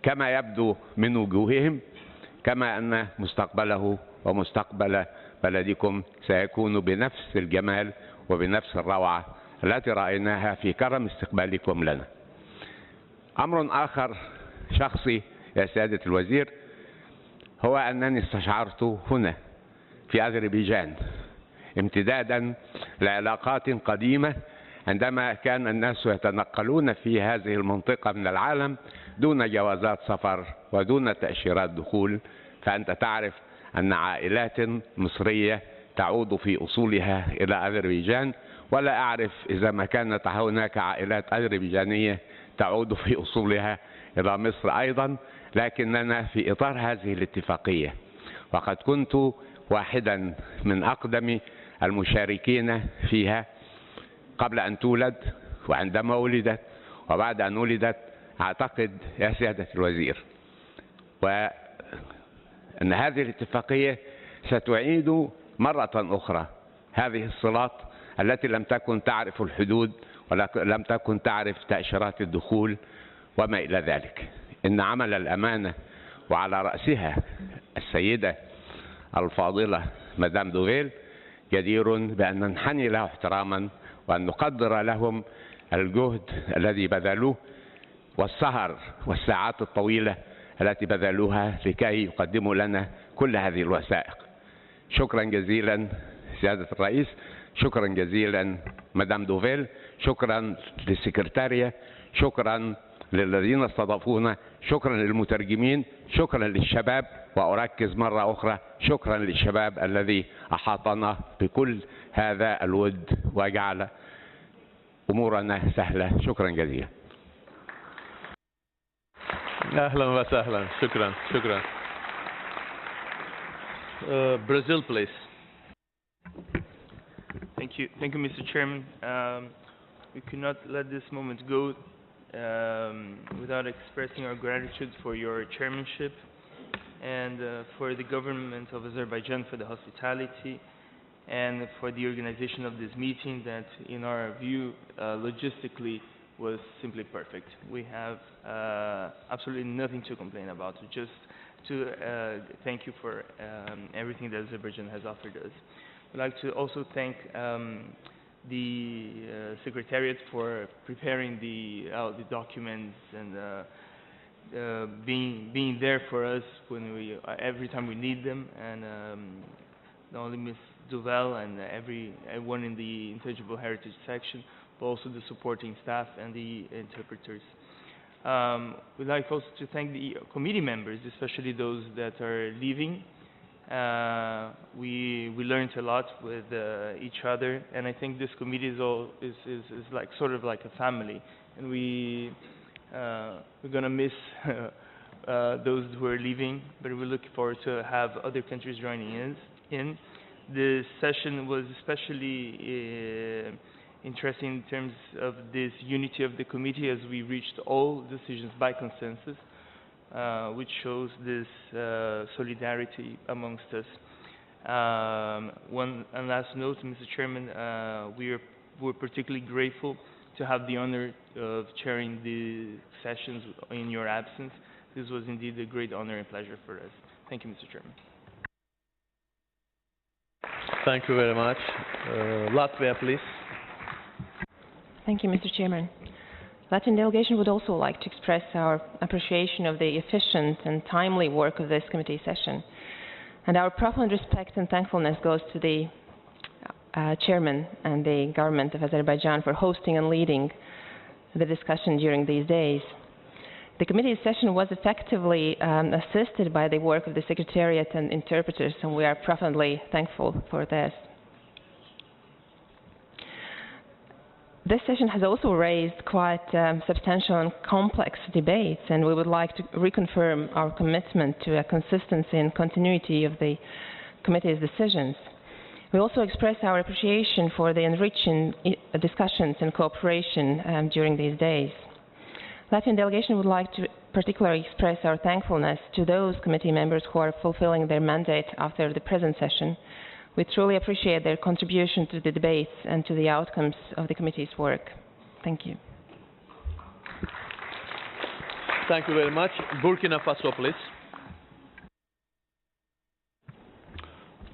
كما يبدو من وجوههم، كما أن مستقبله ومستقبل بلدكم سيكون بنفس الجمال وبنفس الروعة التي رأيناها في كرم استقبالكم لنا. أمر آخر شخصي يا سيادة الوزير هو أنني استشعرت هنا في أذربيجان امتدادا لعلاقات قديمة عندما كان الناس يتنقلون في هذه المنطقة من العالم دون جوازات سفر ودون تأشيرات دخول، فأنت تعرف أن عائلات مصرية تعود في أصولها إلى أذربيجان، ولا أعرف إذا ما كانت هناك عائلات أذربيجانية تعود في أصولها إلى مصر أيضا، لكننا في إطار هذه الاتفاقية. وقد كنت واحدا من أقدم المشاركين فيها قبل أن تولد وعندما ولدت وبعد أن ولدت. أعتقد يا سيادة الوزير وأن هذه الاتفاقية ستعيد مرة أخرى هذه الصلات التي لم تكن تعرف الحدود ولم تكن تعرف تأشيرات الدخول وما إلى ذلك. إن عمل الأمانة وعلى رأسها السيدة الفاضلة مدام دوفيل جدير بأن ننحني له احتراما وأن نقدر لهم الجهد الذي بذلوه والسهر والساعات الطويلة التي بذلوها لكي يقدموا لنا كل هذه الوثائق. شكرا جزيلا سيادة الرئيس، شكرا جزيلا مدام دوفيل، شكرا للسكرتارية، شكرا للذين استضافونا، شكرا للمترجمين، شكرا للشباب، وأركز مرة أخرى شكرا للشباب الذي أحاطنا بكل هذا الود وجعل أمورنا سهلة. شكرا جزيلا. أهلا وسهلا. شكرا. شكرا. Brazil, please. Thank you, Mr. Chairman. We could not let this moment go without expressing our gratitude for your chairmanship and for the government of Azerbaijan for the hospitality and for the organization of this meeting that, in our view, logistically was simply perfect. We have absolutely nothing to complain about, just to thank you for everything that Azerbaijan has offered us. I'd like to also thank the Secretariat for preparing the documents and being there for us when every time we need them, and not only Ms. Duvel and everyone in the Intangible Heritage section, but also the supporting staff and the interpreters. We'd like also to thank the committee members, especially those that are leaving. We learned a lot with each other, and I think this committee is like sort of like a family, and we're gonna miss those who are leaving, but we look forward to have other countries joining in. This session was especially interesting in terms of this unity of the committee, as we reached all decisions by consensus, which shows this solidarity amongst us. One last note, Mr. Chairman, we're particularly grateful to have the honor of chairing the sessions in your absence. This was indeed a great honor and pleasure for us. Thank you, Mr. Chairman. Thank you very much. Latvia, please. Thank you, Mr. Chairman. Latvian delegation would also like to express our appreciation of the efficient and timely work of this committee session. And our profound respect and thankfulness goes to the chairman and the government of Azerbaijan for hosting and leading the discussion during these days. The committee session was effectively assisted by the work of the Secretariat and interpreters, and we are profoundly thankful for this. This session has also raised quite substantial and complex debates, and we would like to reconfirm our commitment to a consistency and continuity of the committee's decisions. We also express our appreciation for the enriching discussions and cooperation during these days. Latvian delegation would like to particularly express our thankfulness to those committee members who are fulfilling their mandate after the present session. We truly appreciate their contribution to the debates and to the outcomes of the committee's work. Thank you. Thank you very much. Burkina Faso, please.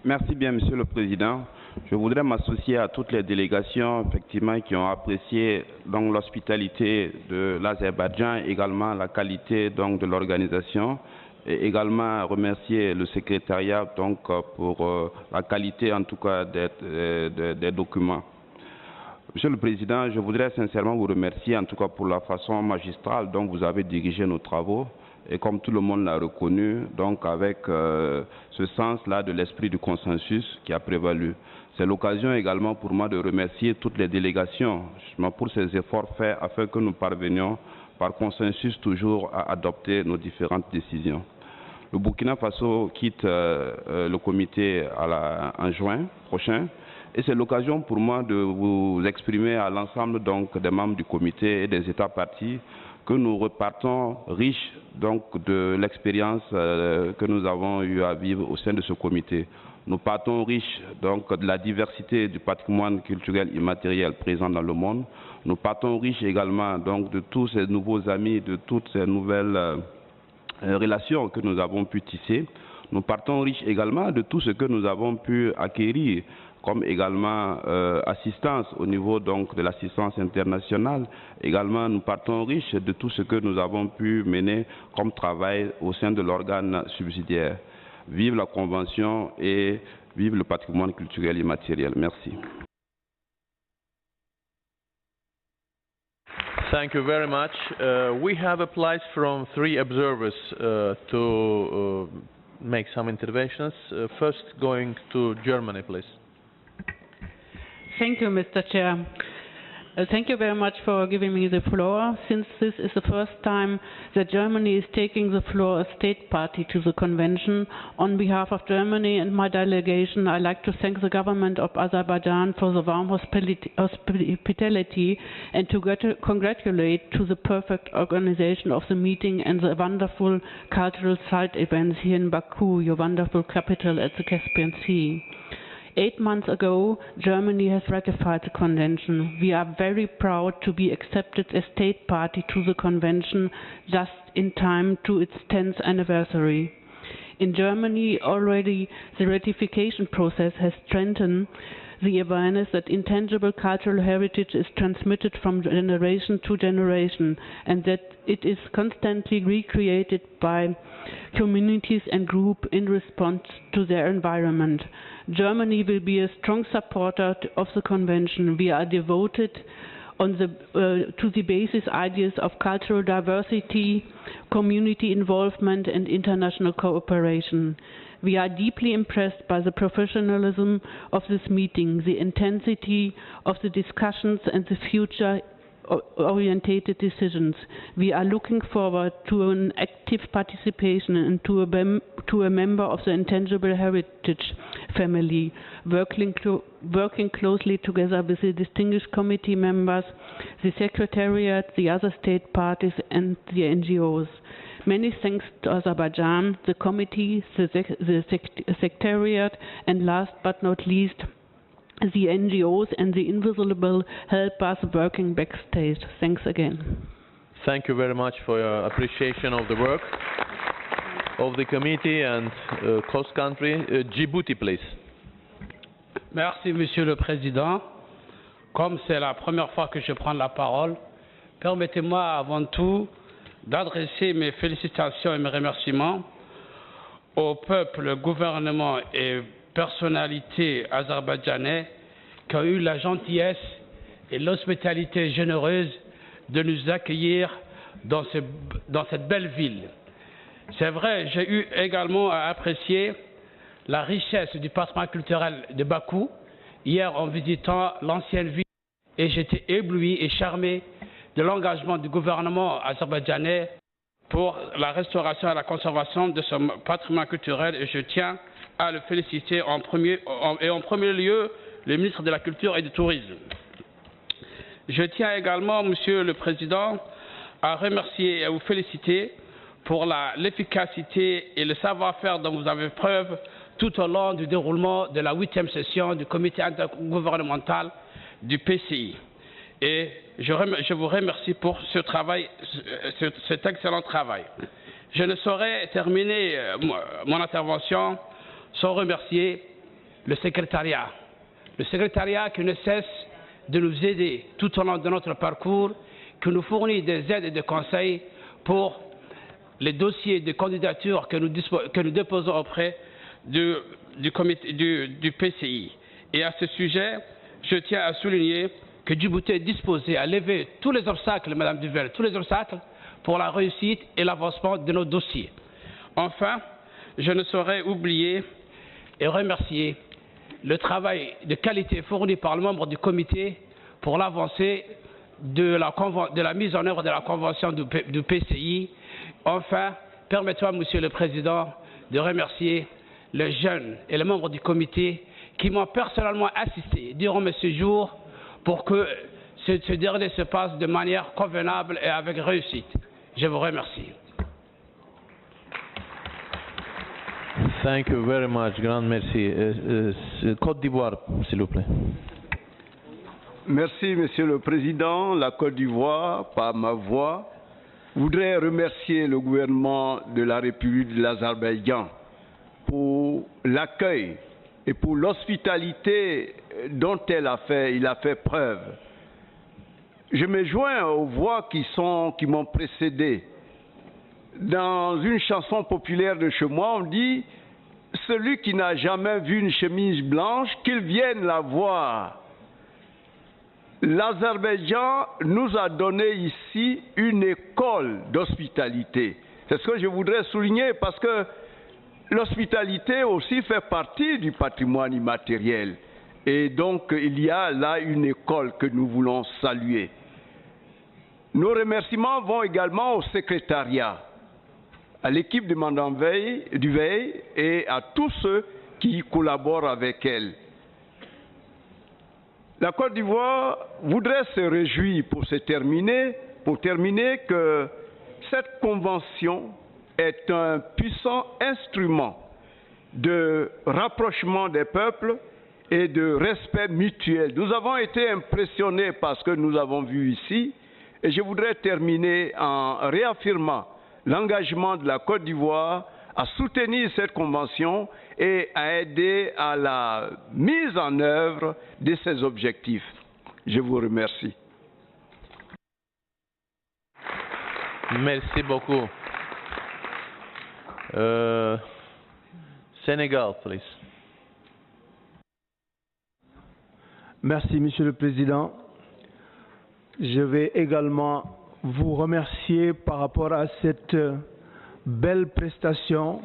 Merci bien, Monsieur le Président. Je voudrais m'associer à toutes les délégations, effectivement, qui ont apprécié donc l'hospitalité de l'Azerbaïdjan, également la qualité donc de l'organisation, et également remercier le secrétariat donc pour la qualité, en tout cas, des documents. Monsieur le Président, je voudrais sincèrement vous remercier, en tout cas, pour la façon magistrale dont vous avez dirigé nos travaux. Et comme tout le monde l'a reconnu, donc avec ce sens-là de l'esprit du consensus qui a prévalu. C'est l'occasion également pour moi de remercier toutes les délégations justement pour ces efforts faits afin que nous parvenions par consensus toujours à adopter nos différentes décisions. Le Burkina Faso quitte le comité en juin prochain Et c'est l'occasion pour moi de vous exprimer à l'ensemble donc des membres du comité et des États partis que nous repartons riches donc de l'expérience que nous avons eu à vivre au sein de ce comité. Nous partons riches donc de la diversité du patrimoine culturel immatériel présent dans le monde. Nous partons riches également donc de tous ces nouveaux amis, de toutes ces nouvelles relations que nous avons pu tisser. Nous partons riches également de tout ce que nous avons pu acquérir comme également assistance au niveau donc de l'assistance internationale. Également, nous partons riches de tout ce que nous avons pu mener comme travail au sein de l'organe subsidiaire. Vive la Convention et vive le patrimoine culturel immatériel. Merci. Thank you very much. We have applied from 3 observers to make some interventions. First, going to Germany, please. Thank you, Mr. Chair. Thank you very much for giving me the floor. Since this is the first time that Germany is taking the floor as state party to the convention, on behalf of Germany and my delegation, I'd like to thank the government of Azerbaijan for the warm hospitality and to congratulate to the perfect organization of the meeting and the wonderful cultural side events here in Baku, your wonderful capital at the Caspian Sea. 8 months ago, Germany has ratified the convention. We are very proud to be accepted as state party to the convention just in time to its 10th anniversary. In Germany, already the ratification process has strengthened the awareness that intangible cultural heritage is transmitted from generation to generation and that it is constantly recreated by communities and groups in response to their environment. Germany will be a strong supporter of the convention. We are devoted to the basic ideas of cultural diversity, community involvement and international cooperation. We are deeply impressed by the professionalism of this meeting, the intensity of the discussions and the future-orientated decisions. We are looking forward to an active participation and to a member of the Intangible Heritage family, working closely together with the distinguished committee members, the Secretariat, the other state parties and the NGOs. Many thanks to Azerbaijan, the committee, the Secretariat, and last but not least, the NGOs and the invisible help us working backstage. Thanks again. Thank you very much for your appreciation of the work of the committee and host country. Djibouti, please. Merci, Monsieur le Président. Comme c'est la première fois que je prends la parole, permettez-moi avant tout d'adresser mes félicitations et mes remerciements au peuple, gouvernement et personnalités azerbaïdjanais qui ont eu la gentillesse et l'hospitalité généreuse de nous accueillir dans cette belle ville. C'est vrai, j'ai eu également à apprécier la richesse du patrimoine culturel de Baku hier en visitant l'ancienne ville et j'étais ébloui et charmé de l'engagement du gouvernement azerbaïdjanais pour la restauration et la conservation de ce patrimoine culturel et je tiens à le féliciter en premier lieu le ministre de la Culture et du Tourisme. Je tiens également, Monsieur le Président, à remercier et à vous féliciter pour l'efficacité et le savoir-faire dont vous avez preuve tout au long du déroulement de la 8e session du comité intergouvernemental du PCI. Et je vous remercie pour ce travail, cet excellent travail. Je ne saurais terminer mon intervention sans remercier le secrétariat. Le secrétariat qui ne cesse de nous aider tout au long de notre parcours, qui nous fournit des aides et des conseils pour les dossiers de candidature que nous déposons auprès du PCI. Et à ce sujet, je tiens à souligner que Djibouti est disposé à lever tous les obstacles, Madame Duvel, tous les obstacles pour la réussite et l'avancement de nos dossiers. Enfin, je ne saurais oublier et remercier le travail de qualité fourni par le membre du comité pour l'avancée de la mise en œuvre de la convention du PCI. Enfin, permettez-moi, Monsieur le Président, de remercier les jeunes et les membres du comité qui m'ont personnellement assisté durant mes séjours pour que ce dernier se passe de manière convenable et avec réussite. Je vous remercie. Thank you very much. Grand merci. Côte d'Ivoire, s'il vous plaît. Merci, Monsieur le Président. La Côte d'Ivoire, par ma voix, voudrais remercier le gouvernement de la République de l'Azerbaïdjan pour l'accueil et pour l'hospitalité dont il a fait preuve. Je me joins aux voix qui m'ont précédé. Dans une chanson populaire de chez moi, on dit « Celui qui n'a jamais vu une chemise blanche, qu'il vienne la voir ». L'Azerbaïdjan nous a donné ici une école d'hospitalité. C'est ce que je voudrais souligner parce que l'hospitalité aussi fait partie du patrimoine immatériel. Et donc il y a là une école que nous voulons saluer. Nos remerciements vont également au secrétariat, à l'équipe du mandat du veille et à tous ceux qui collaborent avec elle. La Côte d'Ivoire voudrait se réjouir pour terminer que cette convention est un puissant instrument de rapprochement des peuples et de respect mutuel. Nous avons été impressionnés par ce que nous avons vu ici et je voudrais terminer en réaffirmant l'engagement de la Côte d'Ivoire à soutenir cette convention et à aider à la mise en œuvre de ces objectifs. Je vous remercie. Merci beaucoup. Sénégal, please. Merci, Monsieur le Président. Je vais également vous remercier par rapport à cette belle prestation,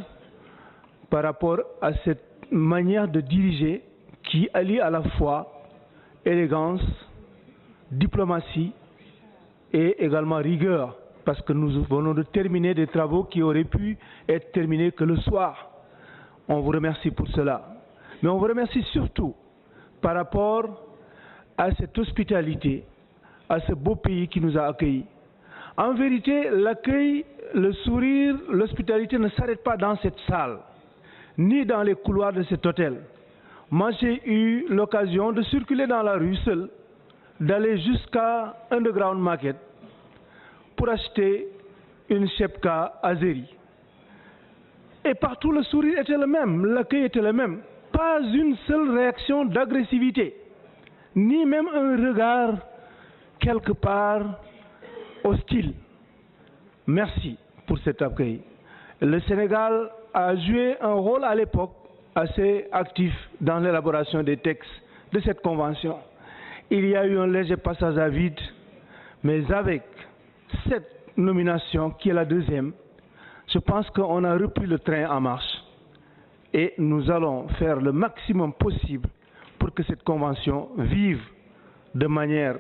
par rapport à cette manière de diriger qui allie à la fois élégance, diplomatie et également rigueur, parce que nous venons de terminer des travaux qui auraient pu être terminés que le soir. On vous remercie pour cela. Mais on vous remercie surtout par rapport à cette hospitalité, à ce beau pays qui nous a accueillis. En vérité, l'accueil, le sourire, l'hospitalité ne s'arrête pas dans cette salle, ni dans les couloirs de cet hôtel. Moi, j'ai eu l'occasion de circuler dans la rue seul, d'aller jusqu'à Underground Market pour acheter une chepka azéri. Et partout, le sourire était le même, l'accueil était le même. Pas une seule réaction d'agressivité, ni même un regard quelque part hostile. Merci pour cet accueil. Le Sénégal a joué un rôle à l'époque assez actif dans l'élaboration des textes de cette convention. Il y a eu un léger passage à vide, mais avec cette nomination qui est la deuxième, je pense qu'on a repris le train en marche. Et nous allons faire le maximum possible pour que cette convention vive de manière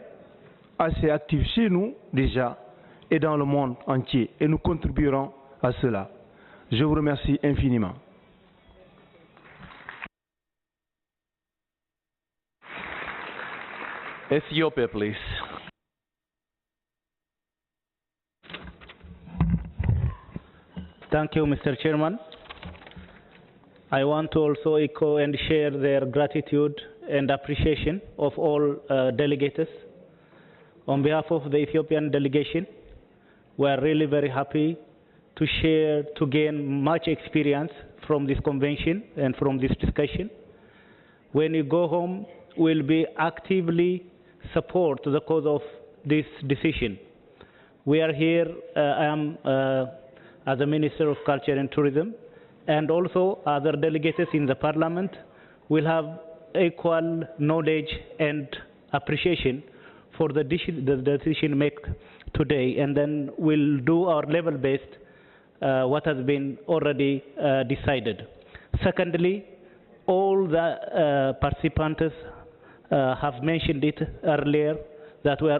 assez active chez nous déjà et dans le monde entier. Et nous contribuerons à cela. Je vous remercie infiniment. Ethiopia, please. Thank you, Mr. Chairman. I want to also echo and share their gratitude and appreciation of all delegates. On behalf of the Ethiopian delegation, we are really very happy to share, to gain much experience from this convention and from this discussion. When you go home, we'll be actively support the cause of this decision. We are here, I am as a Minister of Culture and Tourism, and also other delegates in the Parliament will have equal knowledge and appreciation for the decision made today, and then we'll do our level-based what has been already decided. Secondly, all the participants have mentioned it earlier that we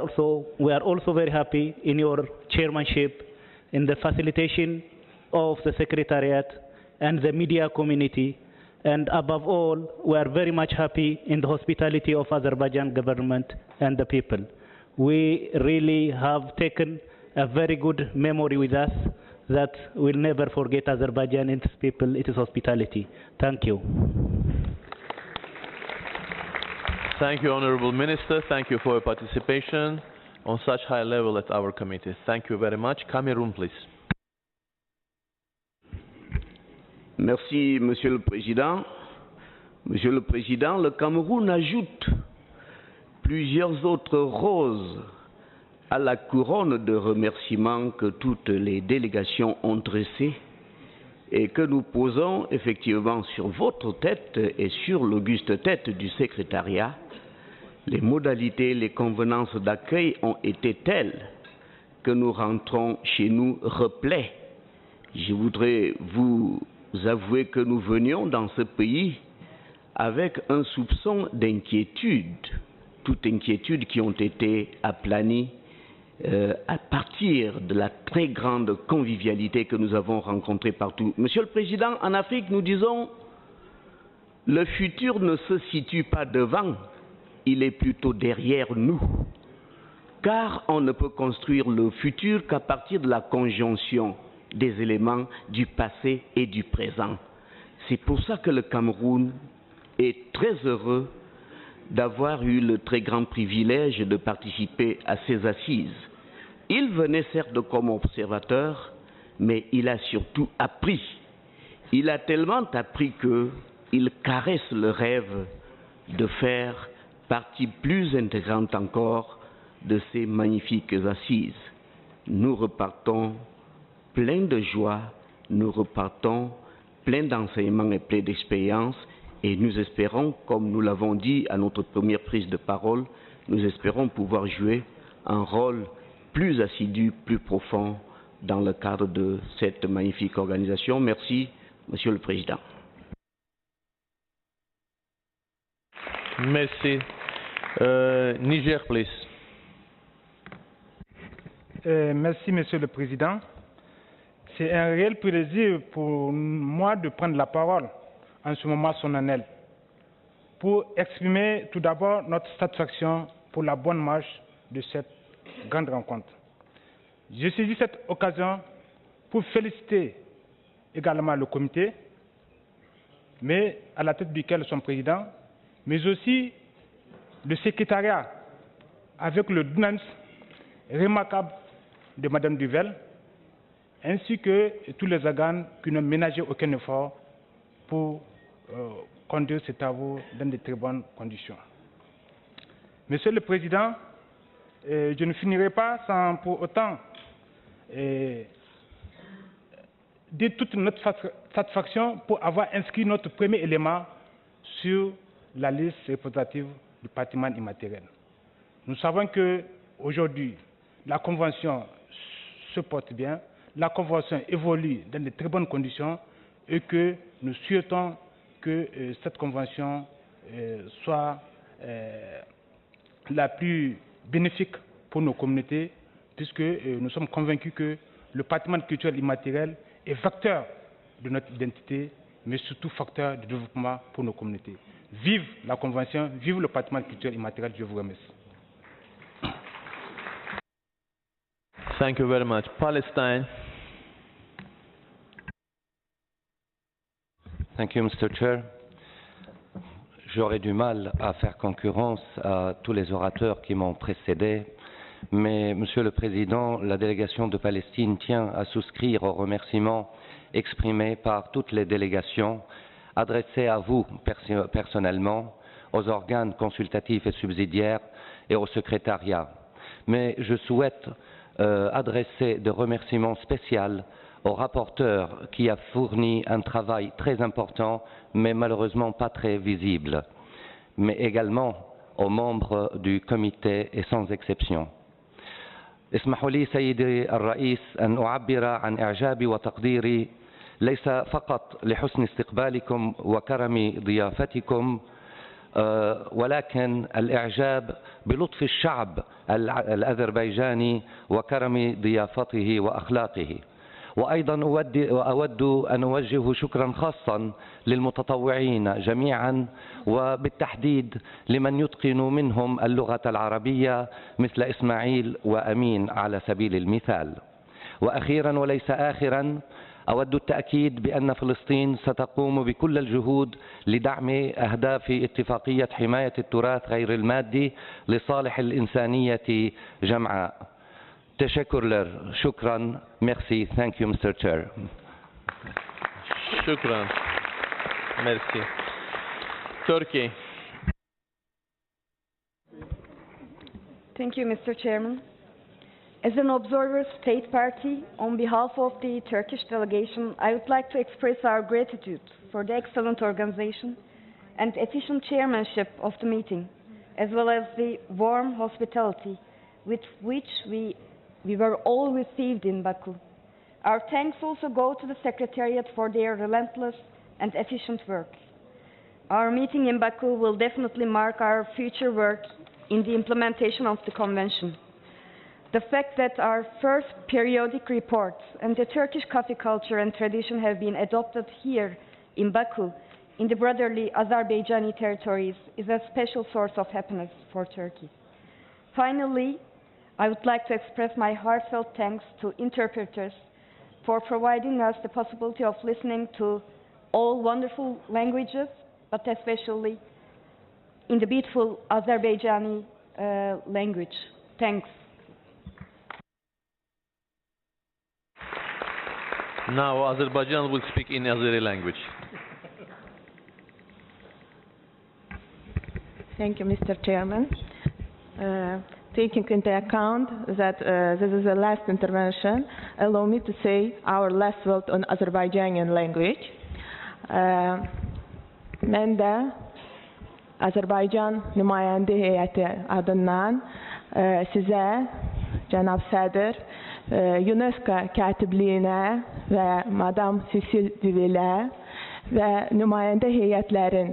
are also very happy in your chairmanship, in the facilitation of the Secretariat and the media community, And above all, we are very much happy in the hospitality of Azerbaijan government and the people. We really have taken a very good memory with us that we'll never forget Azerbaijan and its people, its hospitality. Thank you. Thank you, Honorable Minister. Thank you for your participation on such high level at our committee. Thank you very much. Cameroon, please. Merci, Monsieur le Président. Monsieur le Président, le Cameroun ajoute plusieurs autres roses à la couronne de remerciements que toutes les délégations ont dressées et que nous posons effectivement sur votre tête et sur l'auguste tête du secrétariat. Les modalités, les convenances d'accueil ont été telles que nous rentrons chez nous replets. Je voudrais vous avouer que nous venions dans ce pays avec un soupçon d'inquiétude, toute inquiétude qui ont été aplanies à partir de la très grande convivialité que nous avons rencontrée partout. Monsieur le Président, en Afrique, nous disons, le futur ne se situe pas devant, il est plutôt derrière nous. Car on ne peut construire le futur qu'à partir de la conjonction des éléments du passé et du présent. C'est pour ça que le Cameroun est très heureux d'avoir eu le très grand privilège de participer à ces assises. Il venait certes comme observateur, mais il a surtout appris. Il a tellement appris qu'il caresse le rêve de faire partie plus intégrante encore de ces magnifiques assises. Nous repartons plein de joie, nous repartons plein d'enseignements et plein d'expérience, et nous espérons, comme nous l'avons dit à notre première prise de parole, nous espérons pouvoir jouer un rôle plus assidu, plus profond dans le cadre de cette magnifique organisation. Merci, Monsieur le Président. Merci. Niger, please. Merci, Monsieur le Président. C'est un réel plaisir pour moi de prendre la parole en ce moment solennel pour exprimer tout d'abord notre satisfaction pour la bonne marche de cette grande rencontre. Je saisis cette occasion pour féliciter également le comité, mais à la tête duquel son président, mais aussi le secrétariat avec le dynamisme remarquable de Mme Duvel, ainsi que tous les organes qui n'ont ménagé aucun effort pour conduire ces travaux dans de très bonnes conditions. Monsieur le Président, je ne finirai pas sans pour autant dire toute notre satisfaction pour avoir inscrit notre premier élément sur la liste représentative du patrimoine immatériel. Nous savons qu'aujourd'hui, la Convention se porte bien, la Convention évolue dans de très bonnes conditions et que nous souhaitons que cette Convention soit la plus bénéfique pour nos communautés, puisque nous sommes convaincus que le patrimoine culturel immatériel est facteur de notre identité, mais surtout facteur de développement pour nos communautés. Vive la Convention, vive le patrimoine culturel immatériel, je vous remercie. Thank you very much. Palestine. Thank you, Mr. Chair. J'aurais du mal à faire concurrence à tous les orateurs qui m'ont précédé, mais, Monsieur le Président, la délégation de Palestine tient à souscrire aux remerciements exprimés par toutes les délégations, adressés à vous personnellement, aux organes consultatifs et subsidiaires et au secrétariat. Mais je souhaite adresser des remerciements spéciaux au rapporteur qui a fourni un travail très important, mais malheureusement pas très visible, mais également aux membres du comité et sans exception. اسمحوا لي سيدي الرئيس أن أعبر عن إعجابي وتقديري ليس فقط لحسن استقبالكم وكرم ضيافتكم ولكن الإعجاب بلطف الشعب الأذربيجاني وكرم ضيافته وأخلاقه. وأيضا أود أن أوجه شكرا خاصا للمتطوعين جميعا، وبالتحديد لمن يتقن منهم اللغة العربية مثل إسماعيل وأمين على سبيل المثال. وأخيرا وليس آخرا، أود التأكيد بأن فلسطين ستقوم بكل الجهود لدعم أهداف اتفاقية حماية التراث غير المادي لصالح الإنسانية جمعاء. تشكر، شكرا. Merci. Thank you, Mr. Chair. شكرا. Merci. Turkey. Thank you, Mr. Chairman. As an observer state party, on behalf of the Turkish delegation, I would like to express our gratitude for the excellent organization and efficient chairmanship of the meeting, as well as the warm hospitality with which we were all received in Baku. Our thanks also go to the Secretariat for their relentless and efficient work. Our meeting in Baku will definitely mark our future work in the implementation of the Convention. The fact that our first periodic reports and the Turkish coffee culture and tradition have been adopted here in Baku, in the brotherly Azerbaijani territories, is a special source of happiness for Turkey. Finally, I would like to express my heartfelt thanks to interpreters for providing us the possibility of listening to all wonderful languages, but especially in the beautiful Azerbaijani language. Thanks. Now Azerbaijan will speak in Azeri language. Thank you, Mr. Chairman. Taking into account that this is the last intervention, allow me to say our last word on Azerbaijani language. Ben de Azerbaycan nümayəndə heyəti adından sizə, Cənab Sədr, UNESCO katibliyinə və Madam Cecil Duvelə və nümayəndə heyətlərin,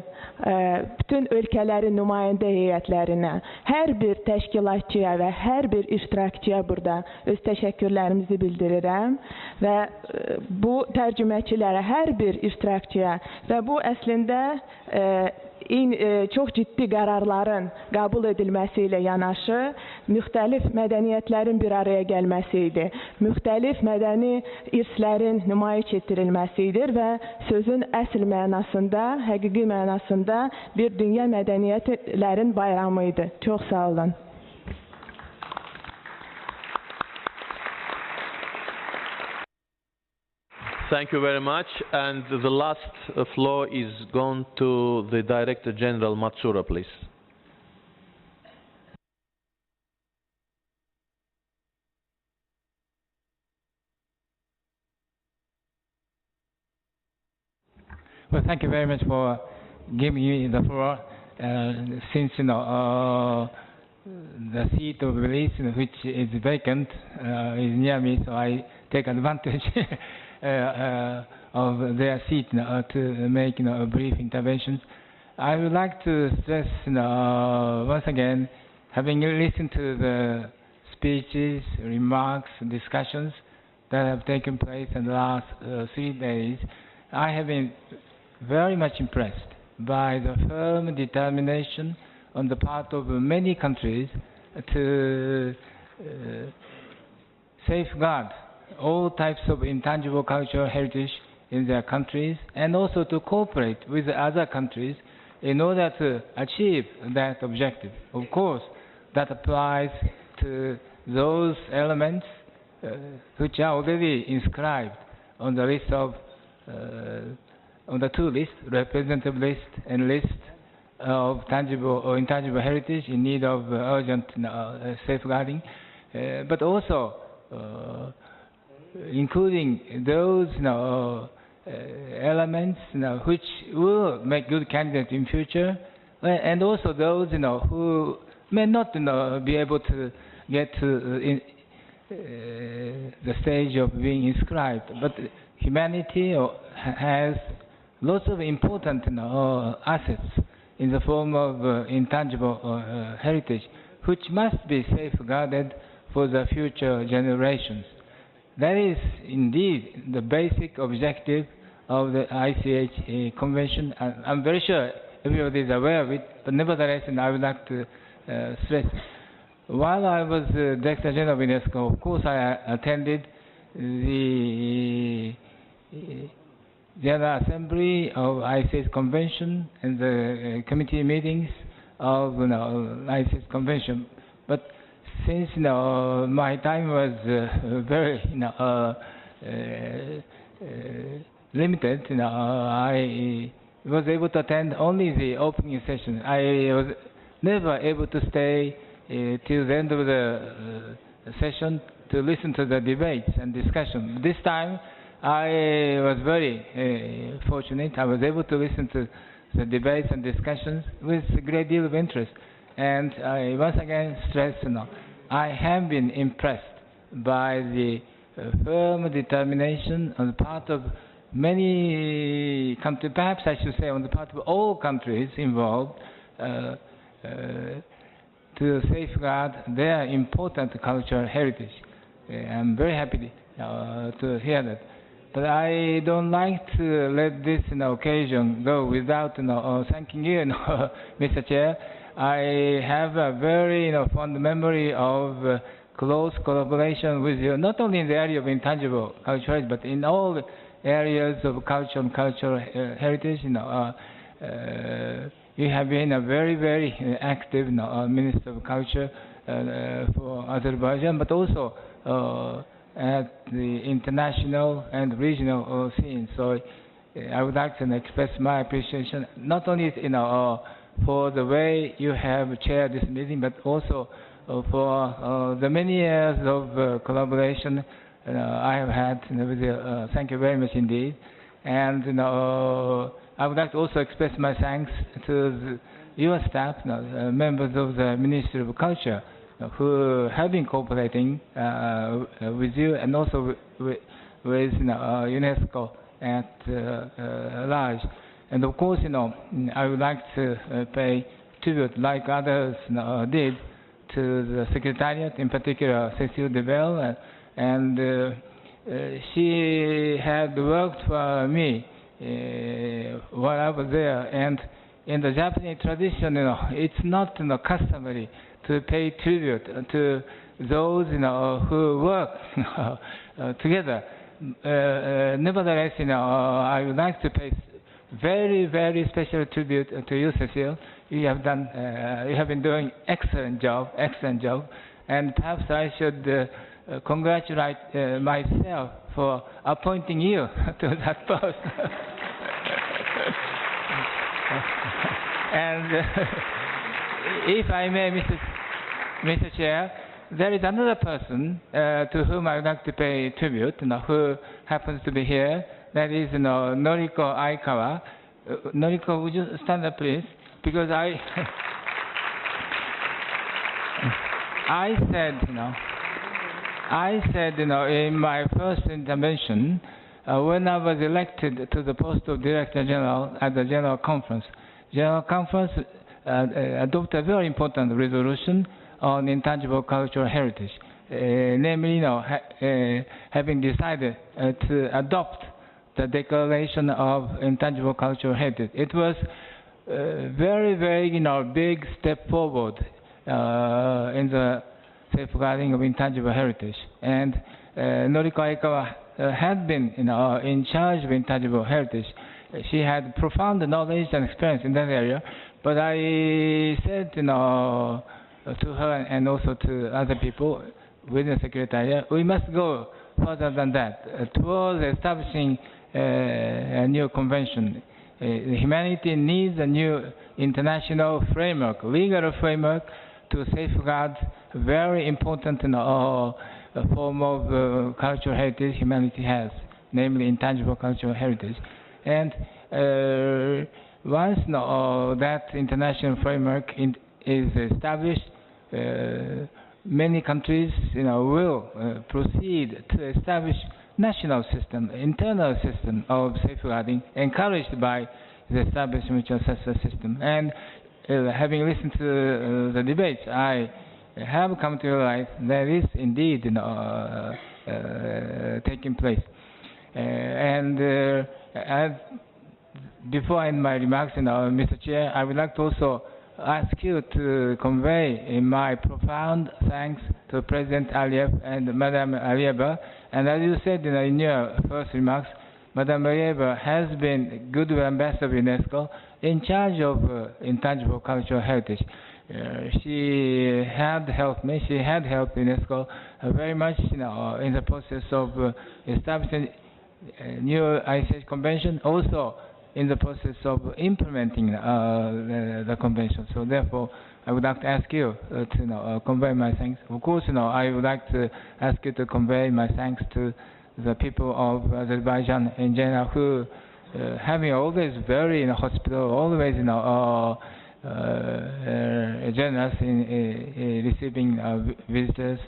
bütün ölkələrin nümayəndə heyətlərinə, hər bir təşkilatçıya və hər bir iştirakçıya burada öz təşəkkürlərimizi bildirirəm və bu tərcüməçilərə, hər bir iştirakçıya və bu əslində çox ciddi qərarların qəbul edilməsi ilə yanaşı, müxtəlif mədəniyyətlərin bir araya gəlməsi idi, müxtəlif mədəni irslərin nümayiş etdirilməsidir və sözün əsl mənasında, həqiqi mənasında bir dünya mədəniyyətlərin bayramı idi. Çox sağ olun. Thank you very much. And the last floor is gone to the Director General Matsura, please. Well, thank you very much for giving me the floor. Since the seat of release, which is vacant, is near me, so I take advantage of their seat to make brief interventions. I would like to stress once again, having listened to the speeches, remarks, discussions that have taken place in the last 3 days, I have been very much impressed by the firm determination on the part of many countries to safeguard all types of intangible cultural heritage in their countries, and also to cooperate with other countries in order to achieve that objective. Of course, that applies to those elements which are already inscribed on the list of, on the two lists, representative list and list of tangible or intangible heritage in need of urgent safeguarding, but also including those elements which will make good candidates in future, and also those who may not be able to get to the stage of being inscribed. But humanity has lots of important assets in the form of intangible heritage, which must be safeguarded for the future generations. that is indeed the basic objective of the ICH Convention. I'm very sure everybody is aware of it, but nevertheless, I would like to stress. While I was Director General of UNESCO, of course I attended the General Assembly of ICH Convention and the committee meetings of ICH Convention. But since my time was very limited, I was able to attend only the opening session. I was never able to stay till the end of the session to listen to the debates and discussion. This time I was very fortunate. I was able to listen to the debates and discussions with a great deal of interest. And I once again stress, I have been impressed by the firm determination on the part of many countries, perhaps I should say on the part of all countries involved, to safeguard their important cultural heritage. I'm very happy to hear that. But I don't like to let this occasion go without thanking you, Mr. Chair. I have a very fond memory of close collaboration with you, not only in the area of intangible culture, but in all areas of culture and cultural heritage. You have been a very, very active Minister of Culture for Azerbaijan, but also at the international and regional scene. So I would like to express my appreciation, not only for the way you have chaired this meeting, but also for the many years of collaboration I have had with you. Thank you very much indeed. And I would like to also express my thanks to your staff, members of the Ministry of Culture, who have been cooperating with you and also with UNESCO at large. And of course, I would like to pay tribute, like others did, to the Secretariat, in particular Cécile Debelle, and she had worked for me while I was there. And in the Japanese tradition, it's not customary to pay tribute to those who work together. Nevertheless, I would like to pay very, very special tribute to you, Cécile. You have done, you have been doing excellent job, and perhaps I should congratulate myself for appointing you to that post. And if I may, Mr. Chair, there is another person to whom I would like to pay tribute, who happens to be here. That is, Noriko Aikawa. Noriko, would you stand up, please? Because I said, in my first intervention, when I was elected to the post of Director General at the General Conference, adopted a very important resolution on intangible cultural heritage, namely, having decided to adopt the Declaration of Intangible Cultural Heritage. It was a very, very, big step forward in the safeguarding of intangible heritage. And Noriko Aikawa had been, in charge of intangible heritage. She had profound knowledge and experience in that area. But I said, to her and also to other people within the Secretariat, we must go further than that, towards establishing a new convention. Humanity needs a new international framework, legal framework, to safeguard very important form of cultural heritage humanity has, namely intangible cultural heritage. And once that international framework is established, many countries will proceed to establish national system, internal system of safeguarding, encouraged by the establishment of such a system. And having listened to the debates, I have come to realize there is indeed taking place. Before I end my remarks, Mr. Chair, I would like to also ask you to convey my profound thanks to President Aliyev and Madam Alieva. And as you said in your first remarks, Madam Alieva has been Goodwill Ambassador of UNESCO in charge of intangible cultural heritage. She had helped me, she had helped UNESCO very much in the process of establishing a new ICH convention, also in the process of implementing the convention. So therefore, I would like to ask you to convey my thanks. Of course, I would like to ask you to convey my thanks to the people of Azerbaijan in general, who having always very hospitable, always generous in receiving visitors,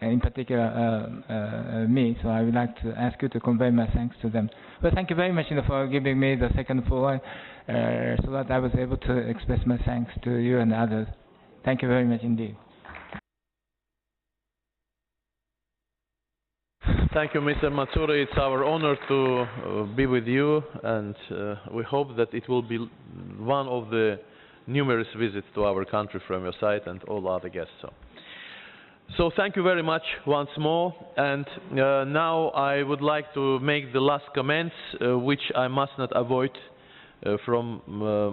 in particular me. So I would like to ask you to convey my thanks to them. But thank you very much for giving me the second floor so that I was able to express my thanks to you and others. Thank you very much indeed. Thank you, Mr. Matsuri. It's our honor to be with you, and we hope that it will be one of the numerous visits to our country from your side and all other guests. So thank you very much once more, and now I would like to make the last comments, which I must not avoid. From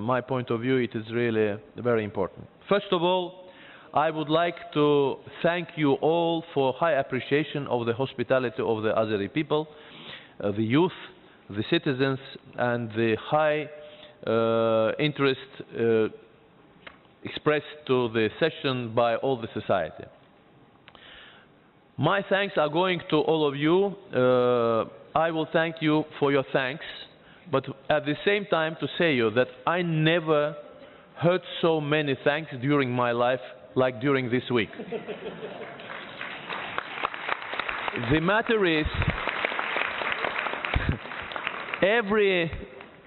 my point of view, it is really very important. First of all, I would like to thank you all for high appreciation of the hospitality of the Azeri people, the youth, the citizens, and the high interest expressed to the session by all the society. My thanks are going to all of you. I will thank you for your thanks, but at the same time to say you that I never heard so many thanks during my life like during this week. The matter is, every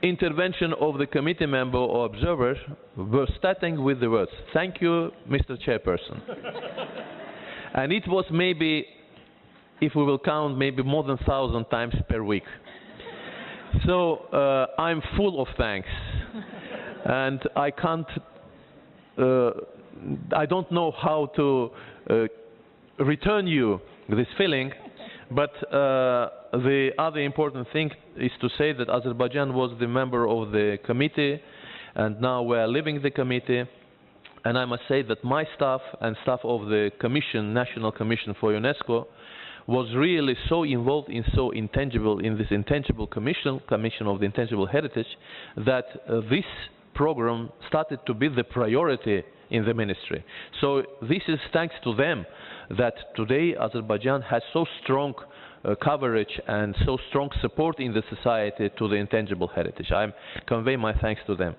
intervention of the committee member or observer was starting with the words, "Thank you, Mr. Chairperson." And it was maybe, if we will count, maybe more than 1,000 times per week. So I'm full of thanks, and I can't, I don't know how to return you this feeling, but the other important thing is to say that Azerbaijan was the member of the committee, and now we are leaving the committee. And I must say that my staff and staff of the Commission, National Commission for UNESCO, was really so involved in this intangible commission of the intangible heritage, that this program started to be the priority in the ministry. So this is thanks to them that today Azerbaijan has so strong coverage and so strong support in the society to the intangible heritage. I convey my thanks to them.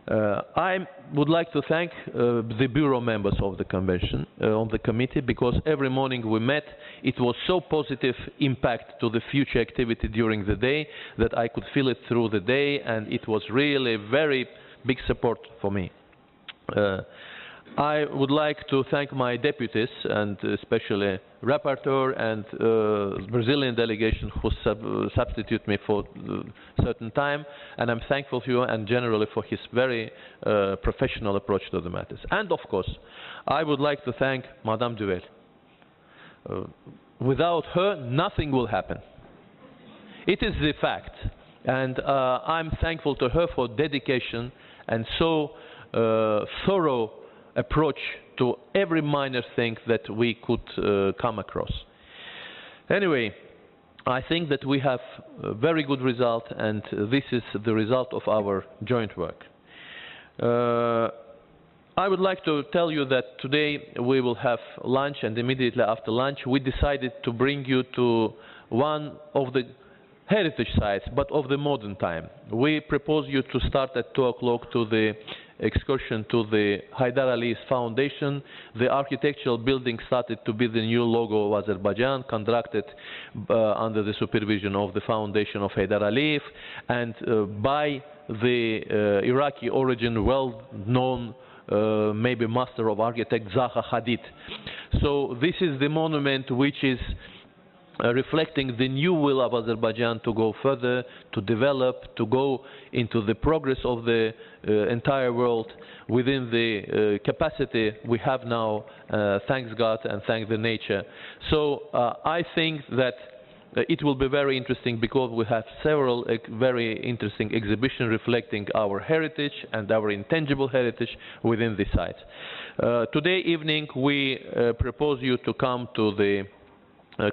I would like to thank the bureau members of the convention, on the committee, because every morning we met, it was so positive impact to the future activity during the day that I could feel it through the day, and it was really very big support for me. I would like to thank my deputies, and especially rapporteur and Brazilian delegation who substitute me for a certain time, and I'm thankful to you and generally for his very professional approach to the matters. And of course, I would like to thank Madame Duvel. Without her, nothing will happen. It is the fact, and I'm thankful to her for dedication and so thorough approach to every minor thing that we could come across. Anyway, I think that we have a very good result, and this is the result of our joint work. I would like to tell you that today we will have lunch, and immediately after lunch we decided to bring you to one of the heritage sites, but of the modern time. We propose you to start at 2 o'clock to the excursion to the Haydar Aliyev Foundation. The architectural building started to be the new logo of Azerbaijan, constructed under the supervision of the foundation of Haydar Aliyev, and by the Iraqi origin, well-known maybe master of architect Zaha Hadid. So this is the monument which is reflecting the new will of Azerbaijan to go further, to develop, to go into the progress of the entire world within the capacity we have now, thanks God and thanks the nature. So I think that it will be very interesting because we have several very interesting exhibitions reflecting our heritage and our intangible heritage within the site. Today evening we propose you to come to the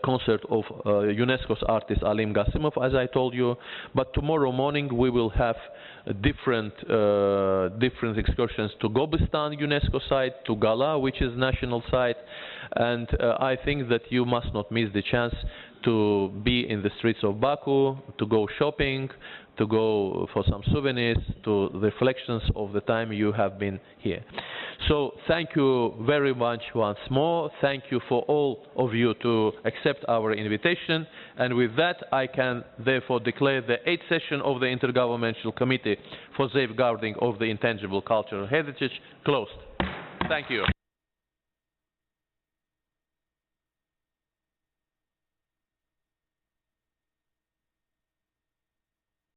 concert of UNESCO's artist Alim Gasimov, as I told you, but tomorrow morning we will have different excursions to Gobistan UNESCO site, to Gala, which is national site, and I think that you must not miss the chance to be in the streets of Baku, to go shopping, to go for some souvenirs, to reflections of the time you have been here. So thank you very much once more. Thank you for all of you to accept our invitation. And with that, I can therefore declare the 8th session of the Intergovernmental Committee for Safeguarding of the Intangible Cultural Heritage closed. Thank you.